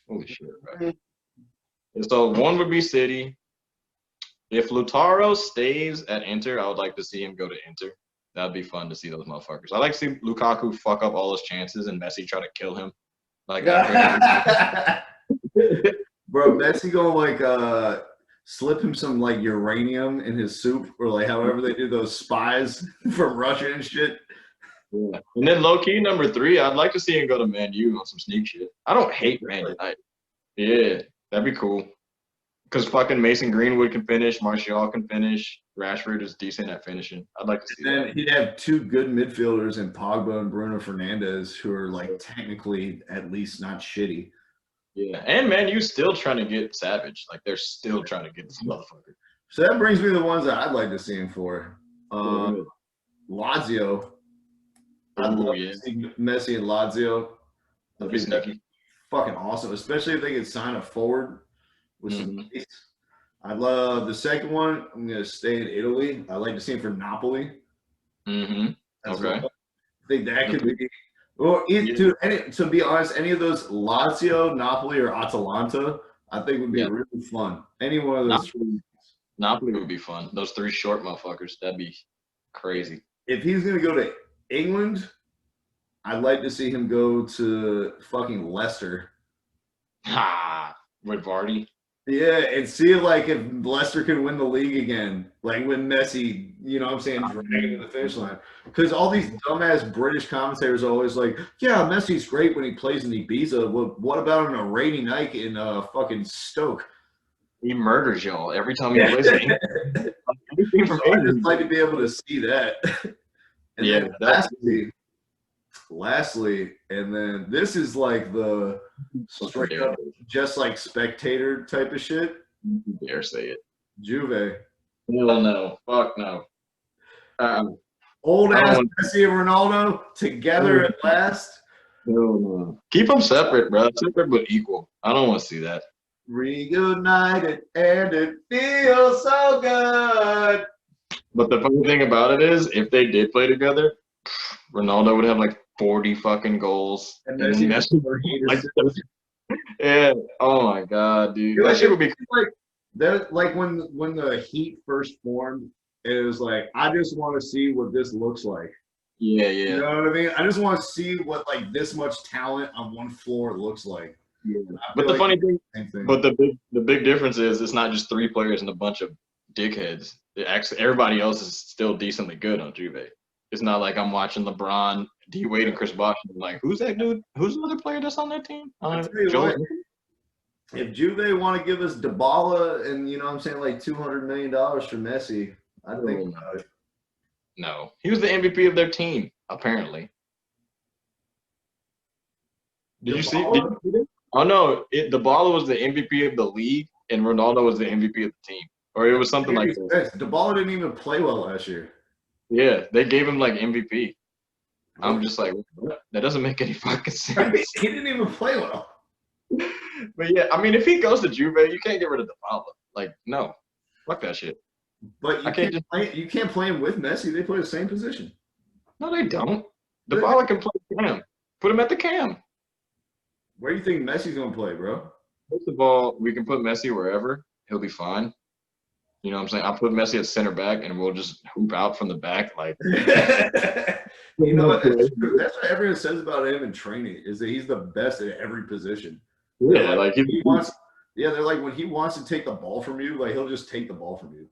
[SPEAKER 2] Holy shit, bro. And so 1 would be City. If Lautaro stays at Inter, I would like to see him go to Inter. That'd be fun to see those motherfuckers. I like to see Lukaku fuck up all his chances and Messi try to kill him. Like,
[SPEAKER 3] bro, Messi gonna like slip him some like uranium in his soup, or like however they do those spies from Russia and shit.
[SPEAKER 2] Yeah. And then low key number 3, I'd like to see him go to Man U on some sneak shit. I don't hate Man United. Yeah, that'd be cool. Because fucking Mason Greenwood can finish, Martial can finish, Rashford is decent at finishing. I'd like to see
[SPEAKER 3] And
[SPEAKER 2] that.
[SPEAKER 3] he'd have 2 good midfielders in Pogba and Bruno Fernandes, who are like technically at least not shitty.
[SPEAKER 2] Yeah, and Man U's still trying to get Savage. Like, they're still trying to get this motherfucker.
[SPEAKER 3] So that brings me to the ones that I'd like to see him for. Lazio. I'd love to see Messi and Lazio.
[SPEAKER 2] That'd be sneaky.
[SPEAKER 3] Fucking awesome, especially if they could sign a forward with some pace. I'd love the second one. I'm going to stay in Italy. I'd like to see him for Napoli.
[SPEAKER 2] Okay.
[SPEAKER 3] Well. I think that could be. Well, to be honest, any of those Lazio, Napoli, or Atalanta, I think would be really fun. Any one of those.
[SPEAKER 2] Napoli would be fun. Those 3 short motherfuckers. That'd be crazy.
[SPEAKER 3] If he's going to go to England, I'd like to see him go to fucking Leicester.
[SPEAKER 2] With Vardy.
[SPEAKER 3] Yeah, and see like if Leicester can win the league again, like when Messi, you know what I'm saying, dragging to the finish line. Because all these dumbass British commentators are always like, yeah, Messi's great when he plays in Ibiza. Well, what about on a rainy night in fucking Stoke?
[SPEAKER 2] He murders y'all every time he plays.
[SPEAKER 3] I'd just like to be able to see that. And then lastly, and then this is like the straight up, just like spectator type of shit.
[SPEAKER 2] You dare say it.
[SPEAKER 3] Juve.
[SPEAKER 2] Hell no. Fuck no.
[SPEAKER 3] Old ass Messi and Ronaldo together at last.
[SPEAKER 2] No. Keep them separate, bro. Separate but equal. I don't want to see that.
[SPEAKER 3] Reunited and it feels so good.
[SPEAKER 2] But the funny thing about it is, if they did play together, Ronaldo would have like 40 fucking goals. And Messi like, yeah. Oh my god, dude. That shit would be
[SPEAKER 3] like that. Like when the Heat first formed, it was like, I just want to see what this looks like.
[SPEAKER 2] Yeah.
[SPEAKER 3] You know what I mean? I just want to see what like this much talent on one floor looks like.
[SPEAKER 2] Yeah. But the funny thing, but the big difference is it's not just 3 players and a bunch of dickheads. Everybody else is still decently good on Juve. It's not like I'm watching LeBron, D Wade, and Chris Bosh. I'm like, who's that dude? Who's the other player that's on that team?
[SPEAKER 3] If Juve want to give us Dybala and, you know what I'm saying, like $200 million for Messi, I think about it.
[SPEAKER 2] No. He was the MVP of their team, apparently. Did you see it? Oh, no. Dybala was the MVP of the league, and Ronaldo was the MVP of the team. Or it was something like that.
[SPEAKER 3] Dybala didn't even play well last year.
[SPEAKER 2] Yeah, they gave him like MVP. I'm just like, what? That doesn't make any fucking sense.
[SPEAKER 3] He didn't even play well.
[SPEAKER 2] But yeah, I mean, if he goes to Juve, you can't get rid of Dybala. Like, no, fuck that shit.
[SPEAKER 3] But you can't play him with Messi. They play the same position.
[SPEAKER 2] No, they don't. Dybala can play cam. Put him at the cam.
[SPEAKER 3] Where do you think Messi's gonna play, bro?
[SPEAKER 2] First of all, we can put Messi wherever. He'll be fine. You know what I'm saying? I'll put Messi at center back, and we'll just hoop out from the back. Like,
[SPEAKER 3] you know what? That's what everyone says about him in training, is that he's the best at every position.
[SPEAKER 2] Yeah, like
[SPEAKER 3] he wants. Yeah, they're like, when he wants to take the ball from you, like he'll just take the ball from you.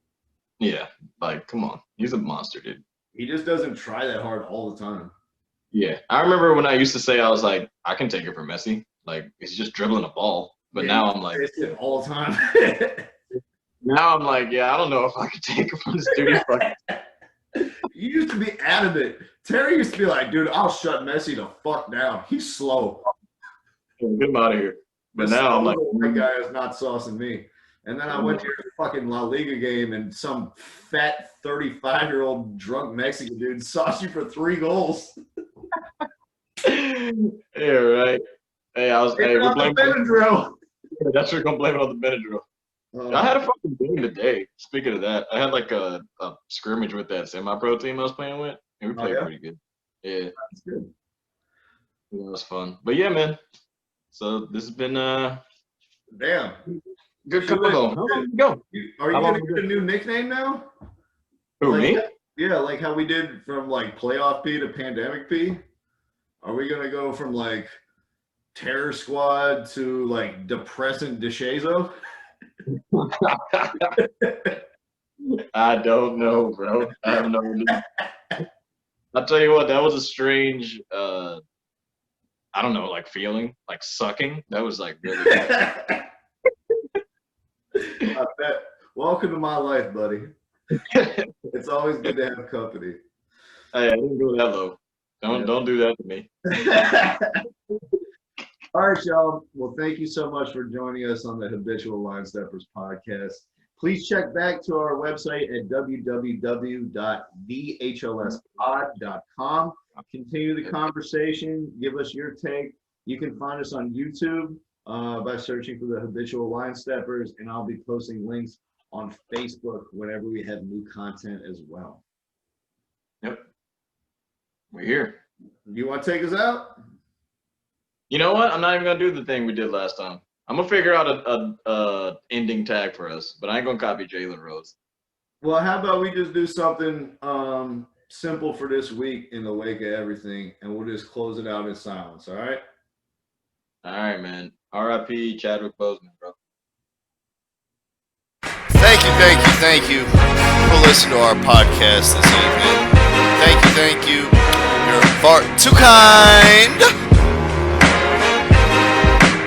[SPEAKER 2] Yeah, like, come on, he's a monster, dude.
[SPEAKER 3] He just doesn't try that hard all the time.
[SPEAKER 2] Yeah, I remember when I used to say, I was like, I can take it from Messi. Like, he's just dribbling a ball. But now I'm like,
[SPEAKER 3] it all the time.
[SPEAKER 2] Now I'm like, yeah, I don't know if I could take it from this dude.
[SPEAKER 3] You used to be adamant. Terry used to be like, dude, I'll shut Messi the fuck down. He's slow.
[SPEAKER 2] Get him out of here. But now I'm like,
[SPEAKER 3] that guy is not saucing me. And then I went to your fucking La Liga game, and some fat 35-year-old drunk Mexican dude sauced you for 3 goals.
[SPEAKER 2] Yeah, right. Hey, we're blaming
[SPEAKER 3] Benadryl.
[SPEAKER 2] Yeah, that's what we're gonna blame it on the Benadryl. I had a fucking game today. Speaking of that, I had like a scrimmage with that semi-pro team I was playing with, and we played pretty good. Yeah,
[SPEAKER 3] that's good.
[SPEAKER 2] Yeah, it was fun. But yeah, man. So this has been
[SPEAKER 3] damn
[SPEAKER 2] good combo. How long did it go?
[SPEAKER 3] Are you gonna get a new nickname now?
[SPEAKER 2] Who, me?
[SPEAKER 3] Yeah, like how we did from like playoff P to pandemic P. Are we gonna go from like terror squad to like depressant DeShazo?
[SPEAKER 2] I don't know, bro. I have no idea. I'll tell you what, that was a strange, I don't know, like feeling, like sucking. That was like really
[SPEAKER 3] I bet. Welcome to my life, buddy. It's always good to have company.
[SPEAKER 2] Hey, I didn't go that low. Don't do that to me.
[SPEAKER 3] All right, y'all. Well, thank you so much for joining us on the Habitual Line Steppers podcast. Please check back to our website at www.thehlspod.com. Continue the conversation. Give us your take. You can find us on YouTube by searching for the Habitual Line Steppers, and I'll be posting links on Facebook whenever we have new content as well.
[SPEAKER 2] Yep. We're here.
[SPEAKER 3] You want to take us out?
[SPEAKER 2] You know what? I'm not even gonna do the thing we did last time. I'm gonna figure out a ending tag for us, but I ain't gonna copy Jalen Rose.
[SPEAKER 3] Well, how about we just do something simple for this week in the wake of everything, and we'll just close it out in silence, all right?
[SPEAKER 2] All right, man. R.I.P. Chadwick Boseman, bro.
[SPEAKER 6] Thank you for listening to our podcast this evening. Thank you. You're far too kind.